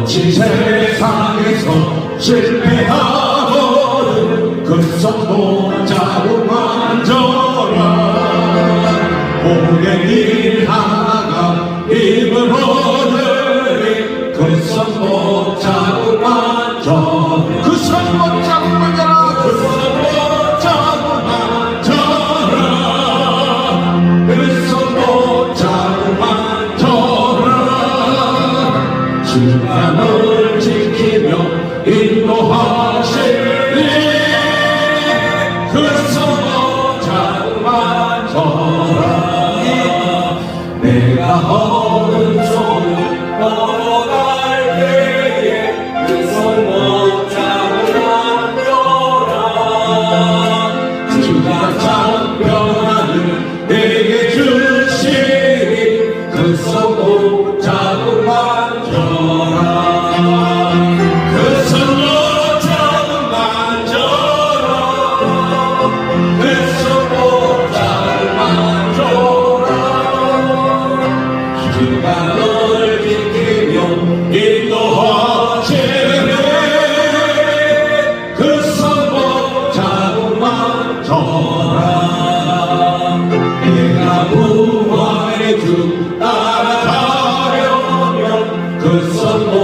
거친 세상에서 실패하고는 근성도 자고 만져라. 고객이 하나가 힘을 얻으니 근성도 자고 만져. 근성도 자고 만져라. 근성도 자고 만져라. 근성도 자고 만져라. 주가 널 지키며 인도하시니 근성도 자고 만져라. 내가 오른손을 걸어갈 때에 근성도 자고 만져라. 주가 장평안을 내게 주시니 근성도 자고 만져라. 근성도 자고 만져라. 근성도 자고 만져라. 주가 널 지키며 인도하시네. 근성도 자고 만져라. 내가 부활의 주 따라가려면 근성도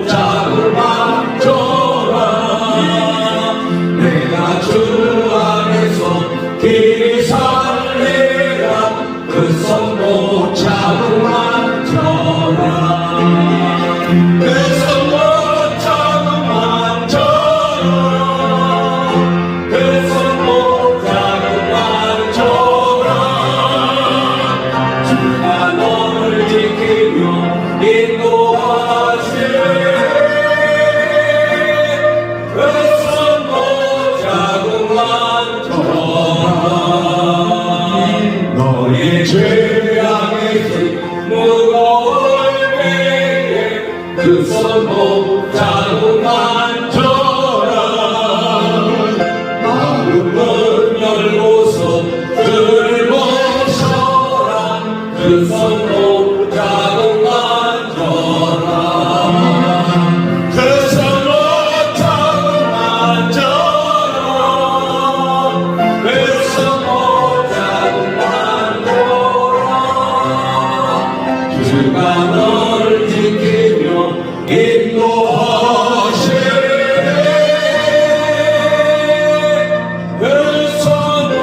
자고 만져라. 내가 주 안에서 길이 살리라. 근성도 자고 만져라. 근성도 자고 만져라. 근성도 자고 만져라. 주가 너를 지키며 인도하시네. 근성도 자고 만져라. 너의 죄악의 짐 무거울 때에 근성도 자고 만져라. 마음을 열고서 들보셔라. 근성도 자고 만져라. 근성도 자고 만져라. 근성도 자고 만져라. 주가 널 지키며 인도하시네. 근성도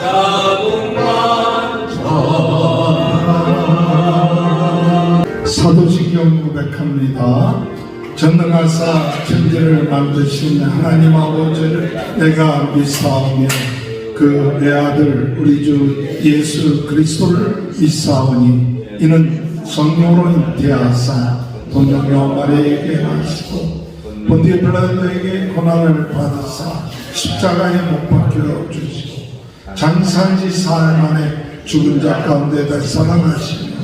자고 만져라. 사도신경 고백합니다. 전능하사 천지를 만드신 하나님 아버지를 내가 믿사오며 그 외아들 우리 주 예수 그리스도를 믿사오니 이는 성령으로 잉태하사 동정녀 마리아에게 나시고 본디오 빌라도에게 고난을 받으사 십자가에 못 박혀 주시고 장사한 지 사흘 만에 죽은 자 가운데 다시 살아나시며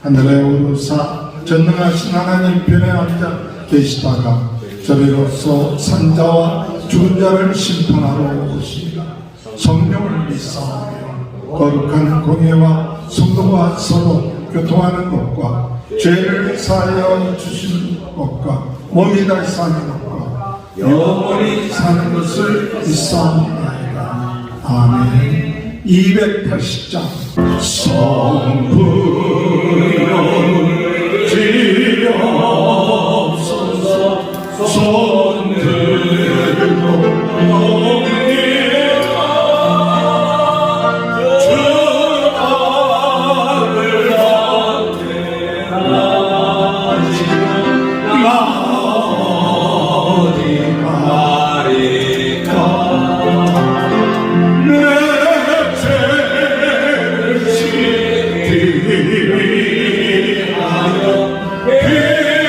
하늘에 오르사 전능하신 하나님 편에 앉아 계시다가 저리로서 산자와 죽은 자를 심판하러 오시리라. 성령을 믿사오며 거룩한 공예와 성도가 서로 교통하는 것과 죄를 사하여 주시는 것과 몸이 다시 사는 것과 영원히 사는 것을 믿사옵나이다. 아멘. 280장 성부여 지옵소서. 손들고 위하여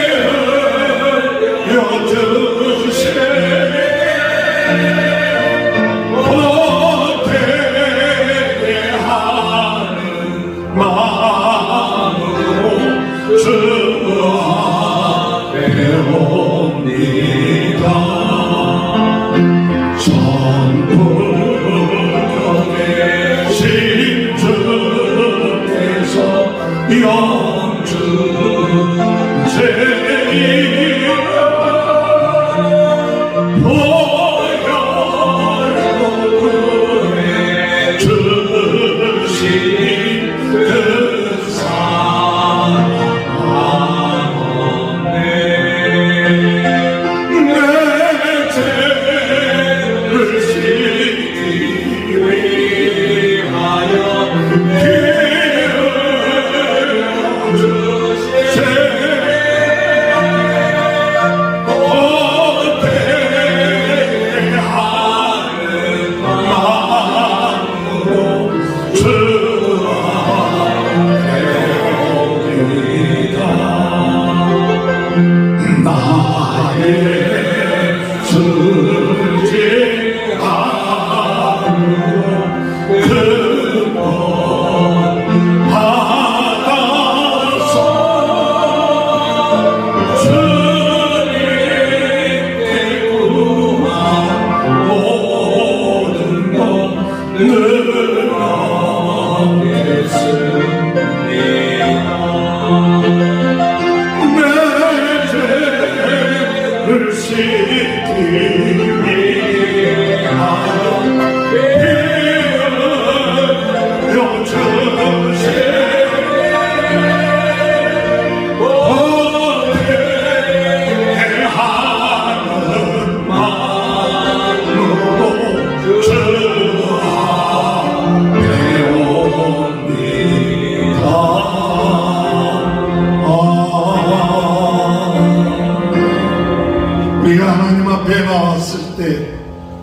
앞에 나왔을 때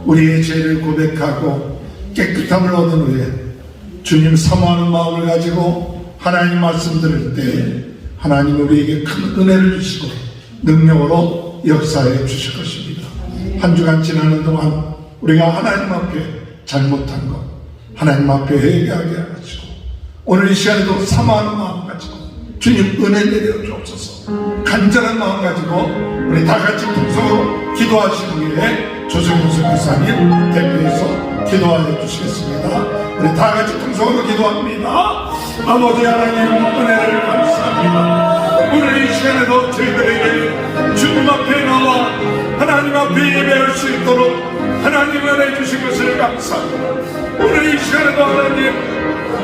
우리의 죄를 고백하고 깨끗함을 얻은 후에 주님 사모하는 마음을 가지고 하나님 말씀 들을 때 하나님 우리에게 큰 은혜를 주시고 능력으로 역사해 주실 것입니다. 한 주간 지나는 동안 우리가 하나님 앞에 잘못한 것 하나님 앞에 회개하게 하시고 오늘 이 시간에도 사모하는 마음 가지고 주님 은혜 내려 주옵소서. 간절한 마음 가지고 우리 다 같이 통성으로 기도하시기 위해 조성윤 선교사님 대표해서 기도하여 주시겠습니다. 우리 다 같이 통성으로 기도합니다. 아버지 하나님 은혜를 감사합니다. 오늘 이 시간에도 저희들에게 주님 앞에 나와 하나님 앞에 예배할 수 있도록 하나님 은혜 주신 것을 감사합니다. 오늘 이 시간에도 하나님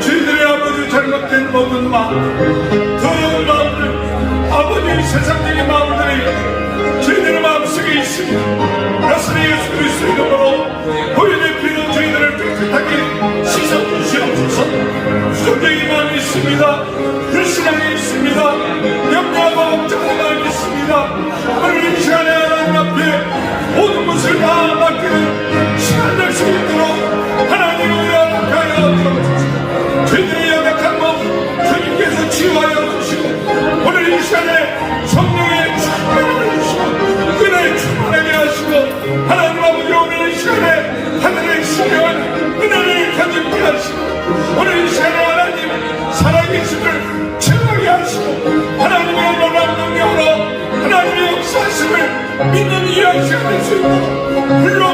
저희들의 아버지 잘못된 모든 마음 더러운 마음들 아버지 세상적인 마음들이 저희들의 마음속에 있습니다. 나사렛 예수 그리스도의 이름으로 보혈의 피로 저희들을 깨끗하게 씻어주시옵소서. 부정적인 마음이 있습니다. 불신앙이 있습니다. 염려하고 걱정하는 마음이 있습니다. 오늘 이 시간에 하나님 앞에 모든 것을 다 맡기는 시간 될 수 있도록 하나님을 허락하여 주옵소서. 저희들의 연약한 몸 주님께서 치유하여 주시고 오늘 이 시간에 성령의 충만을 주시고 은혜의 충만하게 하시고 하나님 아버지 오늘 이 시간에 하늘의 신령한 은혜를 가지게 하시고 오늘 이 시간에 하나님 살아계심을 체험하게 하시고 하나님의 놀라운 능력으로 하나님의 역사하심을 믿는 이한 시간 될 수 있도록 물러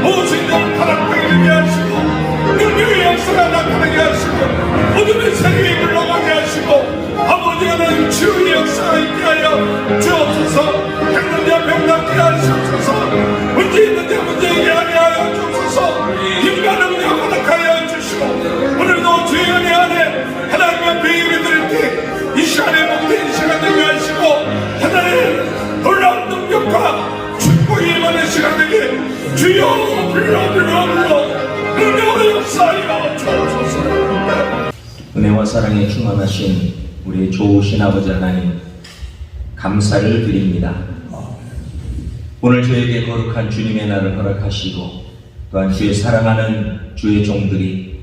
모든 바람하게 되게 하시고 능력의 역사가 나타나게 하시고 어둠의 세력이 물러가게 하시고 아버지 하나님 치유의 역사가 있게 하여 주옵소서. 병든 병 낫게 하시옵소서. 문제 있는 데 문제 해결하게 하여 주옵소서. 힘과 능력 허락하여 주시고 오늘도 주의 은혜 안에 하나님 앞에 예배드릴 때 이 시간에 복된 시간 되게 하시고 하나님의 놀라운 능력과 축복이 임하는 시간 되게 주여 불러 능력으로 역사하여 주옵소서. 은혜와 사랑에 충만하신 우리의 좋으신 아버지 하나님 감사를 드립니다. 오늘 저에게 거룩한 주님의 날을 허락하시고 또한 주의 사랑하는 주의 종들이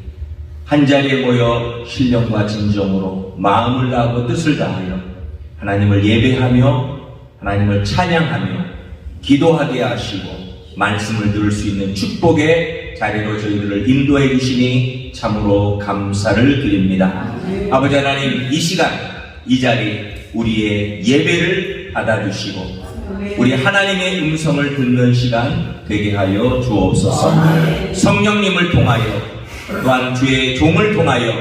한자리에 모여 신령과 진정으로 마음을 다하고 뜻을 다하여 하나님을 예배하며 하나님을 찬양하며 기도하게 하시고 말씀을 들을 수 있는 축복의 자리로 저희들을 인도해 주시니 참으로 감사를 드립니다. 아버지 하나님 이 시간 이 자리 우리의 예배를 받아주시고 우리 하나님의 음성을 듣는 시간 되게 하여 주옵소서. 성령님을 통하여 또한 주의 종을 통하여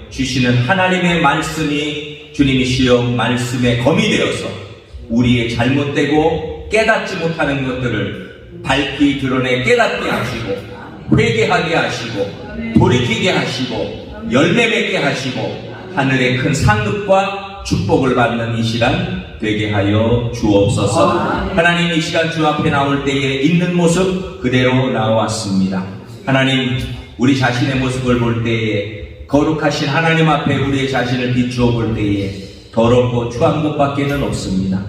주시는 하나님의 말씀이 주님이시여 말씀에 검이 되어서 우리의 잘못되고 깨닫지 못하는 것들을 밝히 드러내 깨닫게 하시고 회개하게 하시고 돌이키게 하시고 열매 맺게 하시고 하늘의 큰 상급과 축복을 받는 이 시간 되게 하여 주옵소서. 하나님 이 시간 주 앞에 나올 때에 있는 모습 그대로 나왔습니다. 하나님 우리 자신의 모습을 볼 때에 거룩하신 하나님 앞에 우리의 자신을 비추어 볼 때에 더럽고 추한 것밖에는 없습니다.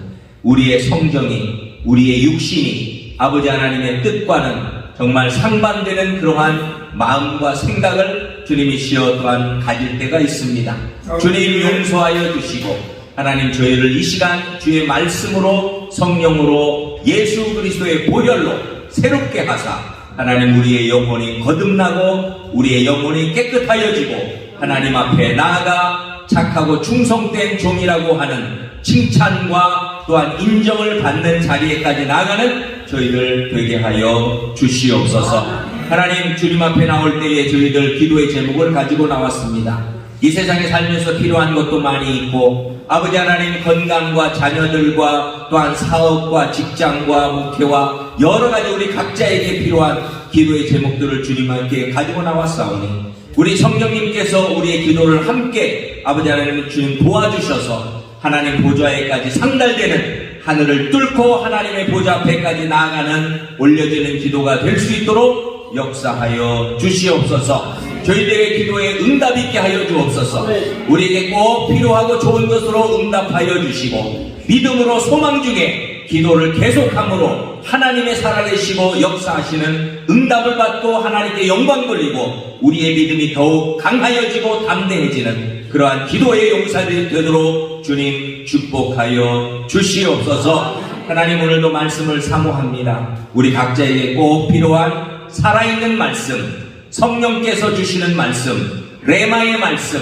우리의 성정이 우리의 육신이 아버지 하나님의 뜻과는 정말 상반되는 그러한 마음과 생각을 주님이시여 또한 가질 때가 있습니다. 주님 용서하여 주시고 하나님 저희를 이 시간 주의 말씀으로 성령으로 예수 그리스도의 보혈로 새롭게 하사 하나님 우리의 영혼이 거듭나고 우리의 영혼이 깨끗하여지고 하나님 앞에 나아가 착하고 충성된 종이라고 하는 칭찬과 또한 인정을 받는 자리에까지 나아가는 저희들 되게 하여 주시옵소서. 하나님 주님 앞에 나올 때에 저희들 기도의 제목을 가지고 나왔습니다. 이 세상에 살면서 필요한 것도 많이 있고 아버지 하나님 건강과 자녀들과 또한 사업과 직장과 목회와 여러가지 우리 각자에게 필요한 기도의 제목들을 주님께 가지고 나왔사오니 우리 성령님께서 우리의 기도를 함께 아버지 하나님 주님 도와주셔서 하나님 보좌에까지 상달되는 하늘을 뚫고 하나님의 보좌 앞에까지 나아가는 올려지는 기도가 될 수 있도록 역사하여 주시옵소서. 저희들의 기도에 응답 있게 하여 주옵소서. 우리에게 꼭 필요하고 좋은 것으로 응답하여 주시고 믿음으로 소망 중에 기도를 계속함으로 하나님의 살아계시고 역사하시는 응답을 받고 하나님께 영광 돌리고 우리의 믿음이 더욱 강하여지고 담대해지는 그러한 기도의 용사들이 되도록 주님 축복하여 주시옵소서. 하나님, 오늘도 말씀을 사모합니다. 우리 각자에게 꼭 필요한 살아있는 말씀, 성령께서 주시는 말씀, 레마의 말씀,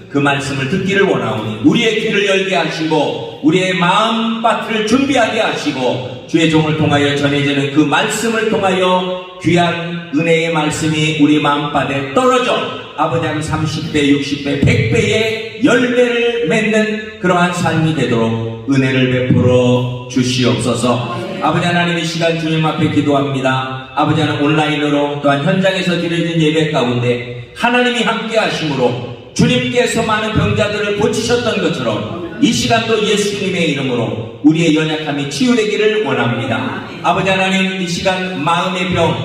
그 말씀을 듣기를 원하오니 우리의 귀를 열게 하시고 우리의 마음밭을 준비하게 하시고 주의 종을 통하여 전해지는 그 말씀을 통하여 귀한 은혜의 말씀이 우리 마음밭에 떨어져 아버지 하나님 30배, 60배, 100배의 열매를 맺는 그러한 삶이 되도록 은혜를 베풀어 주시옵소서. 아버지 하나님, 이 시간 주님 앞에 기도합니다. 아버지 하나님, 온라인으로 또한 현장에서 드려진 예배 가운데 하나님이 함께 하심으로 주님께서 많은 병자들을 고치셨던 것처럼 이 시간도 예수님의 이름으로 우리의 연약함이 치유되기를 원합니다. 아버지 하나님, 이 시간 마음의 병,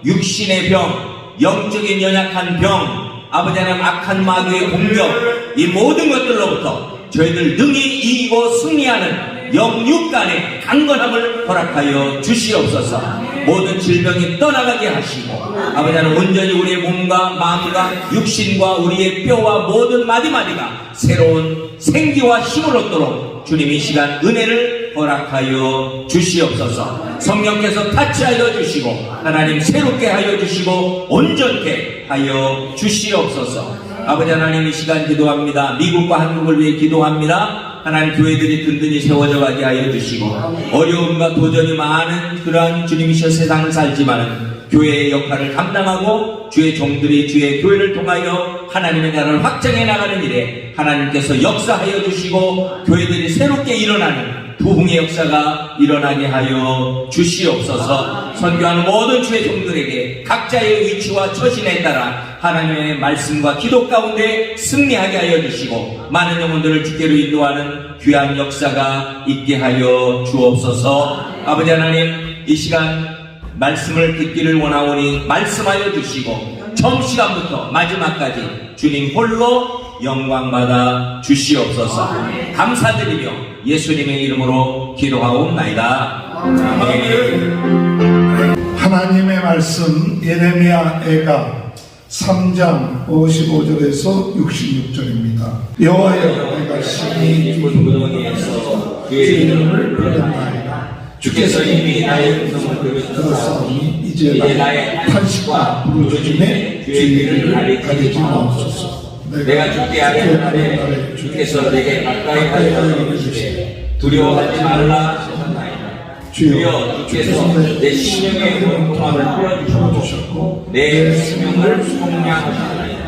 육신의 병, 영적인 연약한 병, 아버지 하나님 악한 마귀의 공격, 이 모든 것들로부터 저희들 능히 이기고 승리하는 영육 간의 강건함을 허락하여 주시옵소서. 모든 질병이 떠나가게 하시고 아버지 하나님, 온전히 우리의 몸과 마음과 육신과 우리의 뼈와 모든 마디마디가 새로운 생기와 힘을 얻도록 주님 이 시간 은혜를 허락하여 주시옵소서. 성령께서 타치하여 주시고 하나님 새롭게 하여 주시고 온전케 하여 주시옵소서. 아버지 하나님, 이 시간 기도합니다. 미국과 한국을 위해 기도합니다. 하나님, 교회들이 든든히 세워져 가게 하여 주시고 어려움과 도전이 많은 그러한 주님이셔 세상을 살지만 교회의 역할을 감당하고 주의 종들이 주의 교회를 통하여 하나님의 나라를 확장해 나가는 일에 하나님께서 역사하여 주시고 교회들이 새롭게 일어나는 부흥의 역사가 일어나게 하여 주시옵소서. 선교하는 모든 주의 종들에게 각자의 위치와 처신에 따라 하나님의 말씀과 기도 가운데 승리하게 하여 주시고 많은 영혼들을 주께로 인도하는 귀한 역사가 있게 하여 주옵소서. 아버지 하나님, 이 시간 말씀을 듣기를 원하오니 말씀하여 주시고 처음 시간부터 마지막까지 주님 홀로 영광받아 주시옵소서. 감사드리며 예수님의 이름으로 기도하옵나이다. 아멘. 하나님의 말씀 예레미야 애가 3장 55절에서 66절입니다. 여호와여, 내가 심히 깊은 구덩이에서 그의 이름을 불렀나이다. 주께서 이미 나의 음성을 들으셨사오니 이제 나의 탄식과 부르짖음에 주의 귀를 가리지 마옵소서. 내가 주께 아뢰는 날에 주께서 내게 가까이 하여 이르시되 두려워하지 말라 하셨나이다. 주여, 주께서 내 심령의 원통함을 풀어주셨고 내 생명을 속량하셨나이다.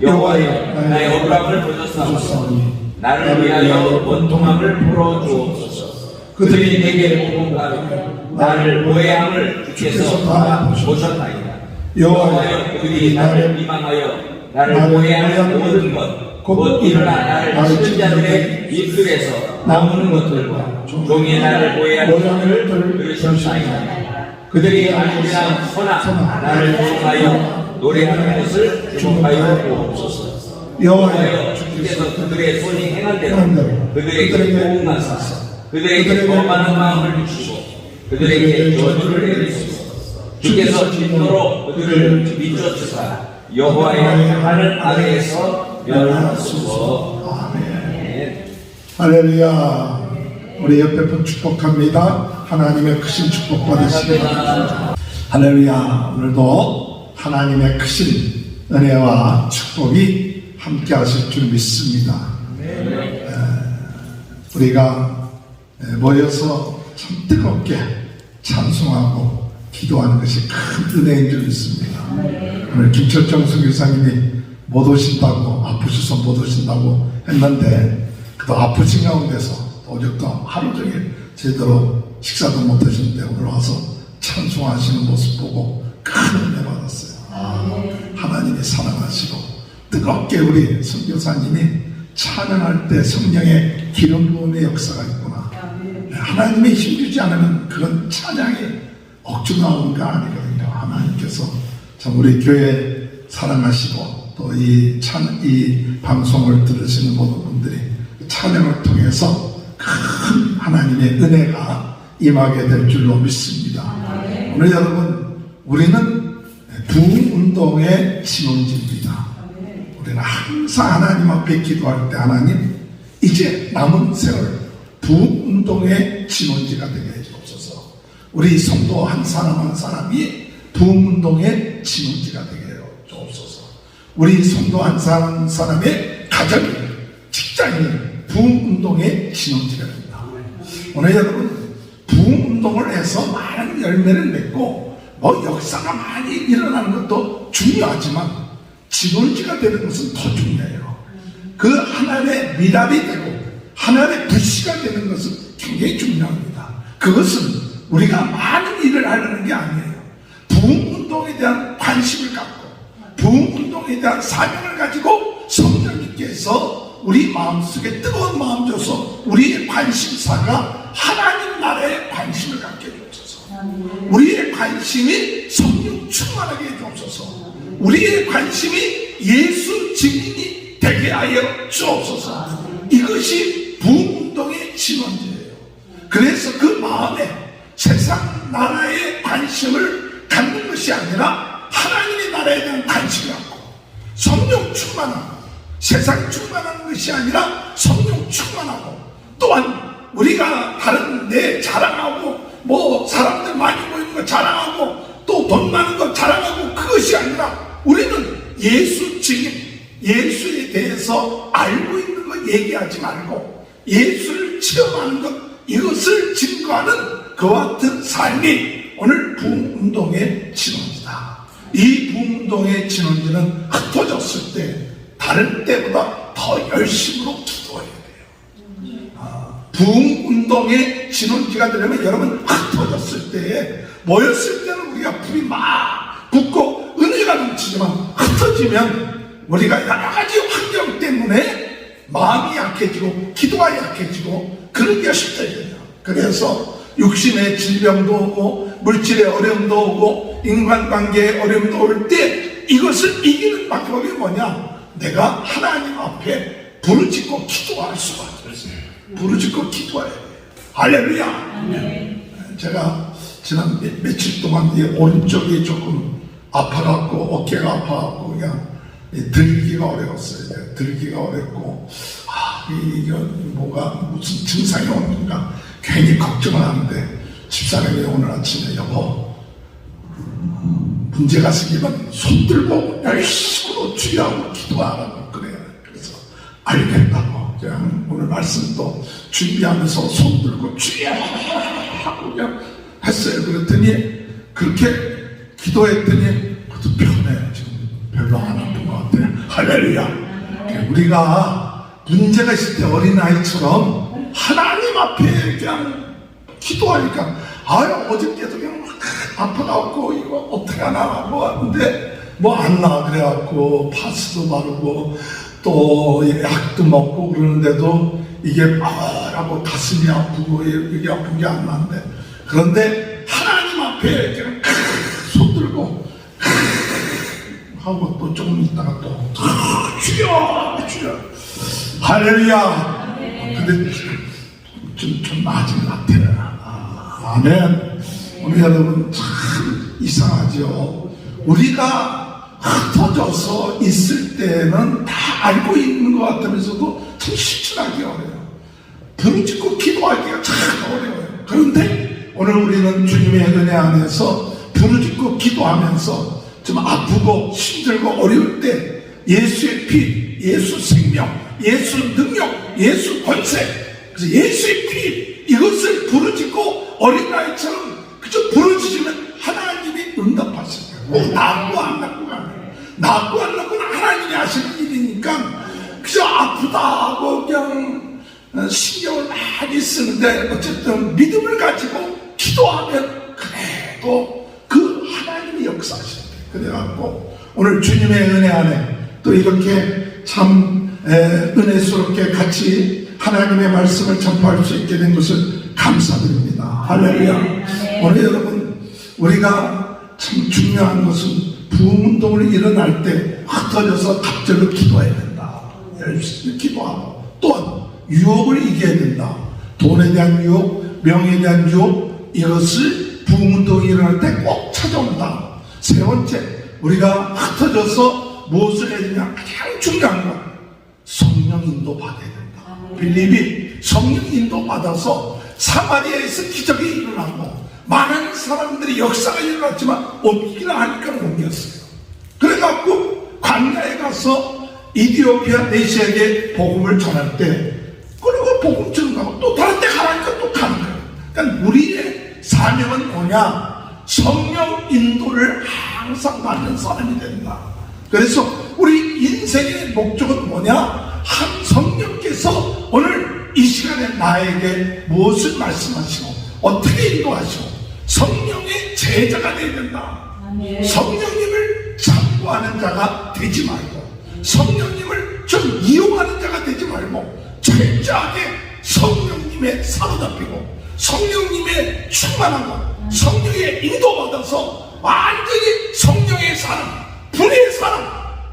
여호와여, 나의 억울함을 보셨사오니 나를 위하여 원통함을 풀어주옵소서. 그들이 내게 보고가며 나를 모해함을 주께서 다 보셨나이다. 여호와여, 그들이 나를 비방하여 나를 모해하는 모든 것 곧 일어나 나를 치는 자들의 입술에서 나오는 것들과 종의 나를 모해하는 것을 들으셨나이다. 그들이 아무리나 서나 나를 조롱하여 노래하는 것을 주목하여 보옵소서. 여호와여, 주께서 그들의 손이 행한 대로 그들에게 보응하사 그들에게 더 많은 마음을 주시고 그들에게 저주를 내리소서. 주께서 진노로 그들을 비춰주사 여호와의 하늘 아래에서 멸하소서. 아멘. 할렐루야. 우리 옆에 분 축복합니다. 하나님의 크신 축복 받으시기 바랍니다. 할렐루야. 오늘도 하나님의 크신 은혜와 축복이 함께 하실 줄 믿습니다. 우리가 모여서 참 뜨겁게 찬송하고 기도하는 것이 큰 은혜인 줄 믿습니다. 오늘 김철정 선교사님이 못 오신다고, 아프셔서 못 오신다고 했는데 그도 아프신 가운데서 오죽도 하루 종일 제대로 식사도 못 하시는데 오늘 와서 찬송하시는 모습 보고 큰 은혜 받았어요. 하나님이 사랑하시고 뜨겁게 우리 선교사님이 찬양할 때 성령의 기름 부음의 역사가 있구나. 하나님이 힘주지 않으면 그런 찬양이 억지로 나오는 거 아니거든요. 하나님께서 참 우리 교회 사랑하시고 또 이 방송을 들으시는 모든 분들이 찬양을 통해서 큰 하나님의 은혜가 임하게 될 줄로 믿습니다. 오늘 여러분, 우리는 부흥운동의 신혼지입니다. 우리는 항상 하나님 앞에 기도할 때 하나님, 이제 남은 세월 부흥운동의 신혼지가 되게 해주옵소서. 우리 성도 한 사람 한 사람이 부흥운동의 신혼지가 되게 해주옵소서. 우리 성도 한 사람 한 사람의 가정이, 직장이 부흥운동의 신혼지가 됩니다. 오늘 여러분, 부흥운동을 해서 많은 열매를 맺고 역사가 많이 일어나는 것도 중요하지만 진원지가 되는 것은 더 중요해요. 그 하나님의 미랄이 되고 하나님의 불씨가 되는 것은 굉장히 중요합니다. 그것은 우리가 많은 일을 하려는 게 아니에요. 부흥운동에 대한 관심을 갖고 부흥운동에 대한 사명을 가지고 성령님께서 우리 마음속에 뜨거운 마음 줘서 우리의 관심사가 하나님 나라에 관심을 갖게 해주옵소서. 우리의 관심이 성령 충만하게 해주옵소서. 우리의 관심이 예수 증인이 되게 하여 주옵소서. 이것이 부흥운동의 진원제예요. 그래서 그 마음에 세상 나라에 관심을 갖는 것이 아니라 하나님의 나라에 대한 관심을 갖고 성령 충만하고 세상 충만한 것이 아니라 성령 충만하고 또한 우리가 다른 데 자랑하고 사람들 많이 모이는 거 자랑하고 또 돈 많은 거 자랑하고 그것이 아니라 우리는 예수 증인, 예수에 대해서 알고 있는 거 얘기하지 말고 예수를 체험하는 것, 이것을 증거하는 그와 같은 삶이 오늘 부흥운동의 진원지다. 이 부흥운동의 진원지는 흩어졌을 때 다른 때보다 더 열심으로 기도해야 돼요. 부흥운동의 진원지가 되려면 여러분 흩어졌을 때에 모였을 때는 우리가 불이 막 붙고 은혜가 넘치지만 흩어지면 우리가 여러 가지 환경 때문에 마음이 약해지고 기도가 약해지고 그런 것이 흩어져요. 그래서 육신의 질병도 오고 물질의 어려움도 오고 인간관계의 어려움도 올 때 이것을 이기는 방법이 뭐냐? 내가 하나님 앞에 부르짖고 기도할 수가 있어요. 부르짖고 기도해야 돼요. 할렐루야. 제가 지난 며칠 동안 이 오른쪽이 조금 아파갖고 어깨가 아파갖고 그냥 들기가 어려웠어요. 들기가 어렵고 이게 뭐가 무슨 증상이 오는가 괜히 걱정을 하는데 집사람이 오늘 아침에 여보 문제가 생기면 손들고 열심으로 주의하고 기도하라고 그래요. 그래서 알겠다고 그냥 오늘 말씀도 준비하면서 손들고 주의하고 그냥 했어요. 그랬더니 그렇게 기도했더니 그것도 편해요. 지금 별로 안 아픈 것 같아요. 할렐루야. 우리가 문제가 있을 때 어린아이처럼 하나님 앞에 그냥 기도하니까 어저께도 그냥 아파갖고 이거 어떻게 하나 하고 왔는데 안 나 그래갖고 파스도 바르고 또 약도 먹고 그러는데도 이게 하고 가슴이 아프고 이게 아픈 게 안 나는데 그런데 하나님 앞에 그냥 손 들고 하고 또 조금 있다가 또 주여 할렐루야. 근데 좀 나아진 것 같아요. 아멘. 우리 여러분 참 이상하죠. 우리가 흩어져서 있을 때는 다 알고 있는 것 같으면서도 참 실천하기 어려워요. 부르짖고 기도하기가 참 어려워요. 그런데 오늘 우리는 주님의 은혜 안에서 부르짖고 기도하면서 좀 아프고 힘들고 어려울 때 예수의 피, 예수 생명, 예수 능력, 예수 권세, 그래서 예수의 피 이것을 부르짖고 어린아이처럼 그저 부르짖으면 하나님이 응답하실 거예요. 낳고 안 낳고가 아니에요. 낳고 안 낳고는 하나님이 하시는 일이니까 그저 아프다 하고 그냥 신경을 많이 쓰는데 어쨌든 믿음을 가지고 기도하면 그래도 그 하나님이 역사하시는 거예요. 그래갖고 오늘 주님의 은혜 안에 또 이렇게 참 은혜스럽게 같이 하나님의 말씀을 전파할 수 있게 된 것을 감사드립니다. 할렐루야. 오늘 여러분 우리가 참 중요한 것은 부흥운동을 일어날 때 흩어져서 갑자기 기도해야 된다. 열심히 기도하고 또한 유혹을 이겨야 된다. 돈에 대한 유혹, 명예에 대한 유혹 이것을 부흥운동이 일어날 때 꼭 찾아온다. 세 번째, 우리가 흩어져서 무엇을 해야 되냐? 가장 중요한 건 성령 인도 받아야 된다. 빌립이 성령 인도 받아서 사마리아에서 기적이 일어나고 많은 사람들이 역사가 일어났지만 옮기라 하니까 옮겼어요. 그래갖고 광야에 가서 이디오피아 내시에게 복음을 전할 때, 그리고 복음 전하고 또 다른 데 가라니까 또 가는 거예요. 그러니까 우리의 사명은 뭐냐? 성령 인도를 항상 받는 사람이 된다. 그래서 우리 인생의 목적은 뭐냐? 한 성령께서 오늘 이 시간에 나에게 무엇을 말씀하시고 어떻게 인도하시고 성령의 제자가 되어야 된다. 성령님을 참고하는 자가 되지 말고 성령님을 좀 이용하는 자가 되지 말고 철저하게 성령님의 사로잡히고 성령님의 충만하고 성령의 인도받아서 완전히 성령의 사람, 불의 사람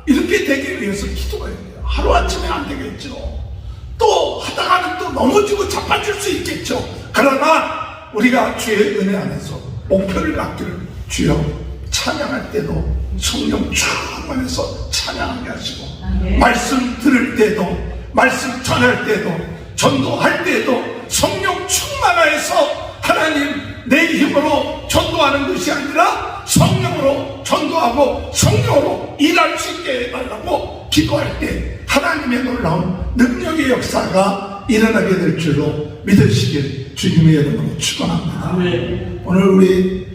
이렇게 되기 위해서 기도해야 돼요. 하루아침에 안 되겠죠. 또 하다가는 또 넘어지고 자빠질 수 있겠죠. 그러나 우리가 주의 은혜 안에서 목표를 갖기를, 주여 찬양할 때도 성령 충만해서 찬양하게 하시고 말씀 들을 때도 말씀 전할 때도 전도할 때도 성령 충만해서 하나님 내 힘으로 전도하는 것이 아니라 성령으로 전도하고 성령으로 일할 수 있게 해달라고 기도할 때 하나님의 놀라운 능력의 역사가 일어나게 될 줄로 믿으시길 주님의 이름으로 축원합니다. 오늘 우리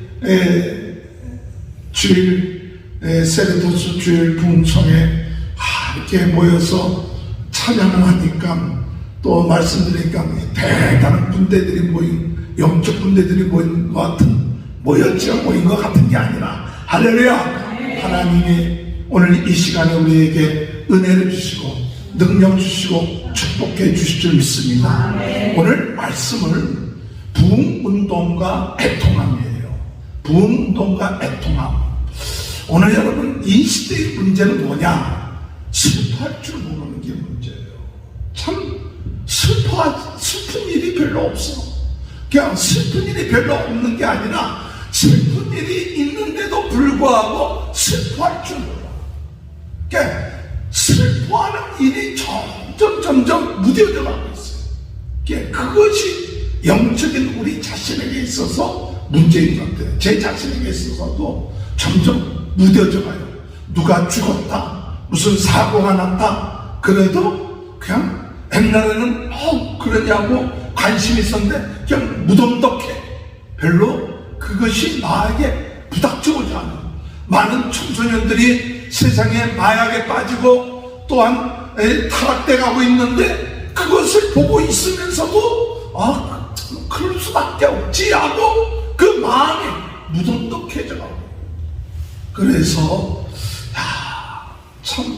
주일 세레도스 주일 부흥청에 이렇게 모여서 찬양을 하니까 또 말씀드리니까 대단한 군대들이 모인, 영적 군대들이 모인 것 같은, 모인 것 같은 게 아니라 할렐루야, 하나님이 오늘 이 시간에 우리에게 은혜를 주시고 능력 주시고 축복해 주실 줄 믿습니다. 오늘 말씀을 부흥운동과 애통함이에요. 부흥운동과 애통함. 오늘 여러분 이 시대의 문제는 뭐냐? 슬퍼할 줄 모르는 게 문제예요. 참 슬픈 일이 별로 없어. 그냥 슬픈 일이 별로 없는 게 아니라 슬픈 일이 있는데도 불구하고 슬퍼할 줄 몰라. 그러니까 슬퍼하는 일이 점점 무뎌져 가고 있어요. 그러니까 그것이 영적인 우리 자신에게 있어서 문제인 것 같아요. 제 자신에게 있어서도 점점 무뎌져 가요. 누가 죽었다, 무슨 사고가 났다, 그래도 그냥 옛날에는 그러냐고 관심이 있었는데 그냥 무덤덕해. 별로 그것이 나에게 부닥쳐오지 않아요. 많은 청소년들이 세상에 마약에 빠지고 또한 타락돼 가고 있는데 그것을 보고 있으면서도 그럴 수밖에 없지 하고 그 마음이 무덤덕해져 가고. 그래서 참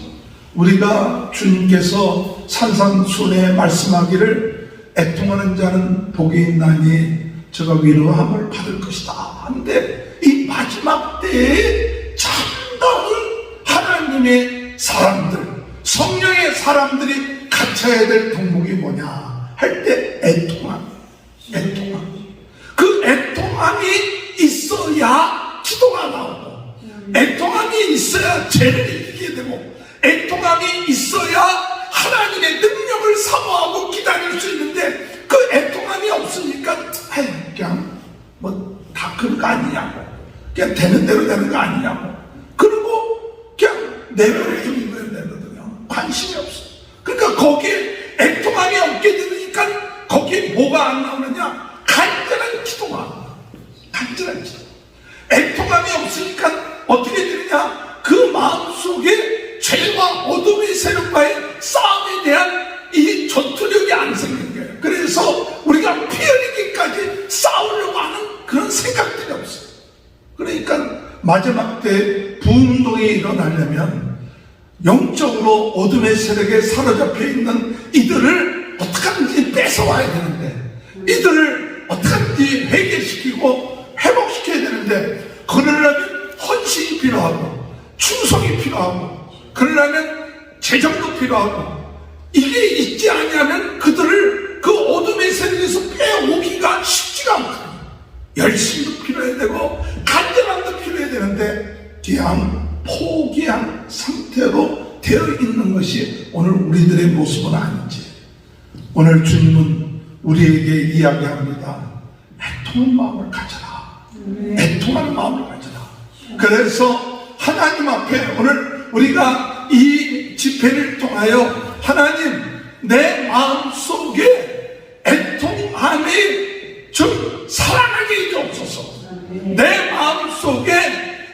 우리가 주님께서 산상순에 말씀하기를 애통하는 자는 복이 있나니 저가 위로함을 받을 것이다 하는데, 이 마지막 때에 참다운 하나님의 사람들, 성령의 사람들이 갖춰야 될 덕목이 뭐냐 할 때 애통함. 그 애통함이 있어야 기도가 나오고, 애통함이 있어야 죄를 이기게 되고, 애통함이 있어야 하나님의 능력을 사모하고 기다릴 수 있는데, 그 애통함이 없으니까 그냥 다 그런 거 아니냐고, 그냥 되는 대로 되는 거 아니냐고, 그리고 그냥 내버려두는 거예요. 내버려두면 관심이 없어. 그러니까 거기에 애통함이 없게 되니까 거기에 뭐가 안 나오느냐? 간절한 기도가 안 나와. 간절한 기도. 애통함이 없으니까 어떻게 되느냐? 그 마음속에 죄와 어둠의 세력과의 싸움에 대한 이 전투력이 안 생긴 거예요. 그래서 우리가 피 흘리기까지 싸우려고 하는 그런 생각들이 없어요. 그러니까 마지막 때 부흥운동이 일어나려면 영적으로 어둠의 세력에 사로잡혀 있는 이들을 어떻게 하든지 뺏어와야 되는데, 이들을 어떻게 하든지 회개시키고 회복시켜야 되는데, 그러려면 헌신이 필요하고 충성이 필요하고, 그러려면 재정도 필요하고, 이게 있지 않으면 그들을 그 어둠의 세력에서 빼오기가 쉽지가 않거든요. 열심도 필요해요. 그냥 포기한 상태로 되어 있는 것이 오늘 우리들의 모습은 아닌지, 오늘 주님은 우리에게 이야기합니다. 애통한 마음을 가져라. 애통하는 마음을 가져라. 그래서 하나님 앞에 오늘 우리가 이 집회를 통하여 하나님, 내 마음속에 애통함이 좀 살아나게 해주옵소서. 내 마음속에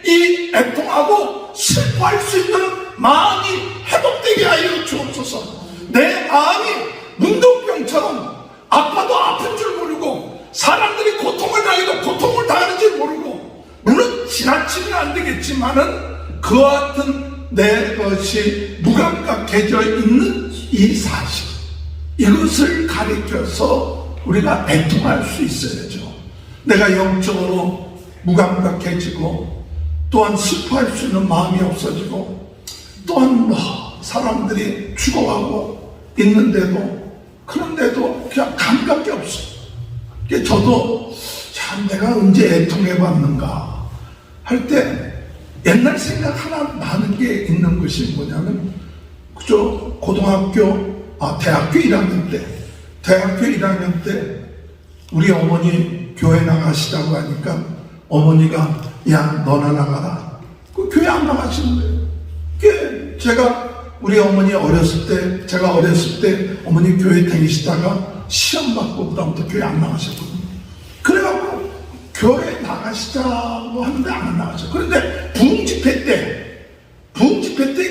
이 애통하고 슬퍼할 수 있는 마음이 회복되게 하여 주옵소서. 내 마음이 문둥병처럼 아파도 아픈 줄 모르고, 사람들이 고통을 당해도 고통을 당하는 줄 모르고, 물론 지나치면 안 되겠지만은 그와 같은 내 것이 무감각해져 있는 이 사실, 이것을 가리켜서 우리가 애통할 수 있어야죠. 내가 영적으로 무감각해지고, 또한 슬퍼할 수 있는 마음이 없어지고, 또한 사람들이 죽어가고 있는데도, 그런데도 그냥 감각이 없어요. 저도 참 내가 언제 애통해봤는가 할 때 옛날 생각 하나 나는 게 있는 것이 뭐냐면, 그저 대학교 1학년 때 우리 어머니 교회 나가시다고 하니까 어머니가 야 너나 나가라. 그 교회 안 나가시는데요. 우리 어머니 제가 어렸을 때 어머니 교회 다니시다가 시험 받고 그다음부터 교회 안 나가셨거든요. 그래갖고 교회 나가시자고 하는데 안 나가죠. 그런데 부흥 집회 때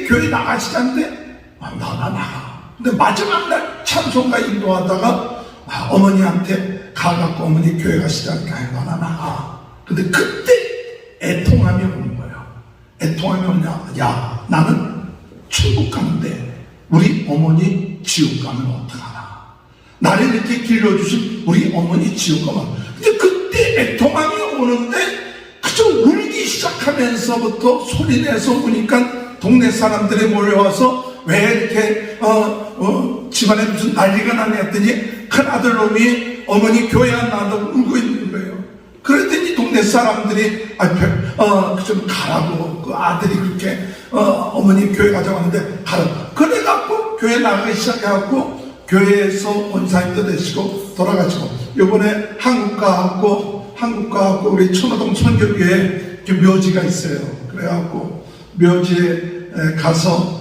교회 나가시자는데 너나 나가. 근데 마지막 날 찬송가 인도하다가 어머니한테 가갖고 어머니 교회 가시자니까 너나 나가. 근데 그때 애통함이 오는 거예요. 애통함이 오냐? 야, 나는 천국 가는데 우리 어머니 지옥 가면 어떡하나? 나를 이렇게 길러주신 우리 어머니 지옥 가면. 근데 그때 애통함이 오는데 그저 울기 시작하면서부터 소리내서 우니까 동네 사람들이 몰려와서 왜 이렇게 집안에 무슨 난리가 나냐 했더니 큰아들 놈이 어머니 교회 안 나간다고 울고 있는 거예요. 그랬더니 동네 사람들이 좀 가라고, 그 아들이 그렇게 어머니 교회 가자고 하는데 가라. 그래갖고 교회 나가기 시작해갖고 교회에서 원사님도 되시고 돌아가시고, 요번에 한국 가갖고 우리 천호동 선교교회에 묘지가 있어요. 그래갖고 묘지에 가서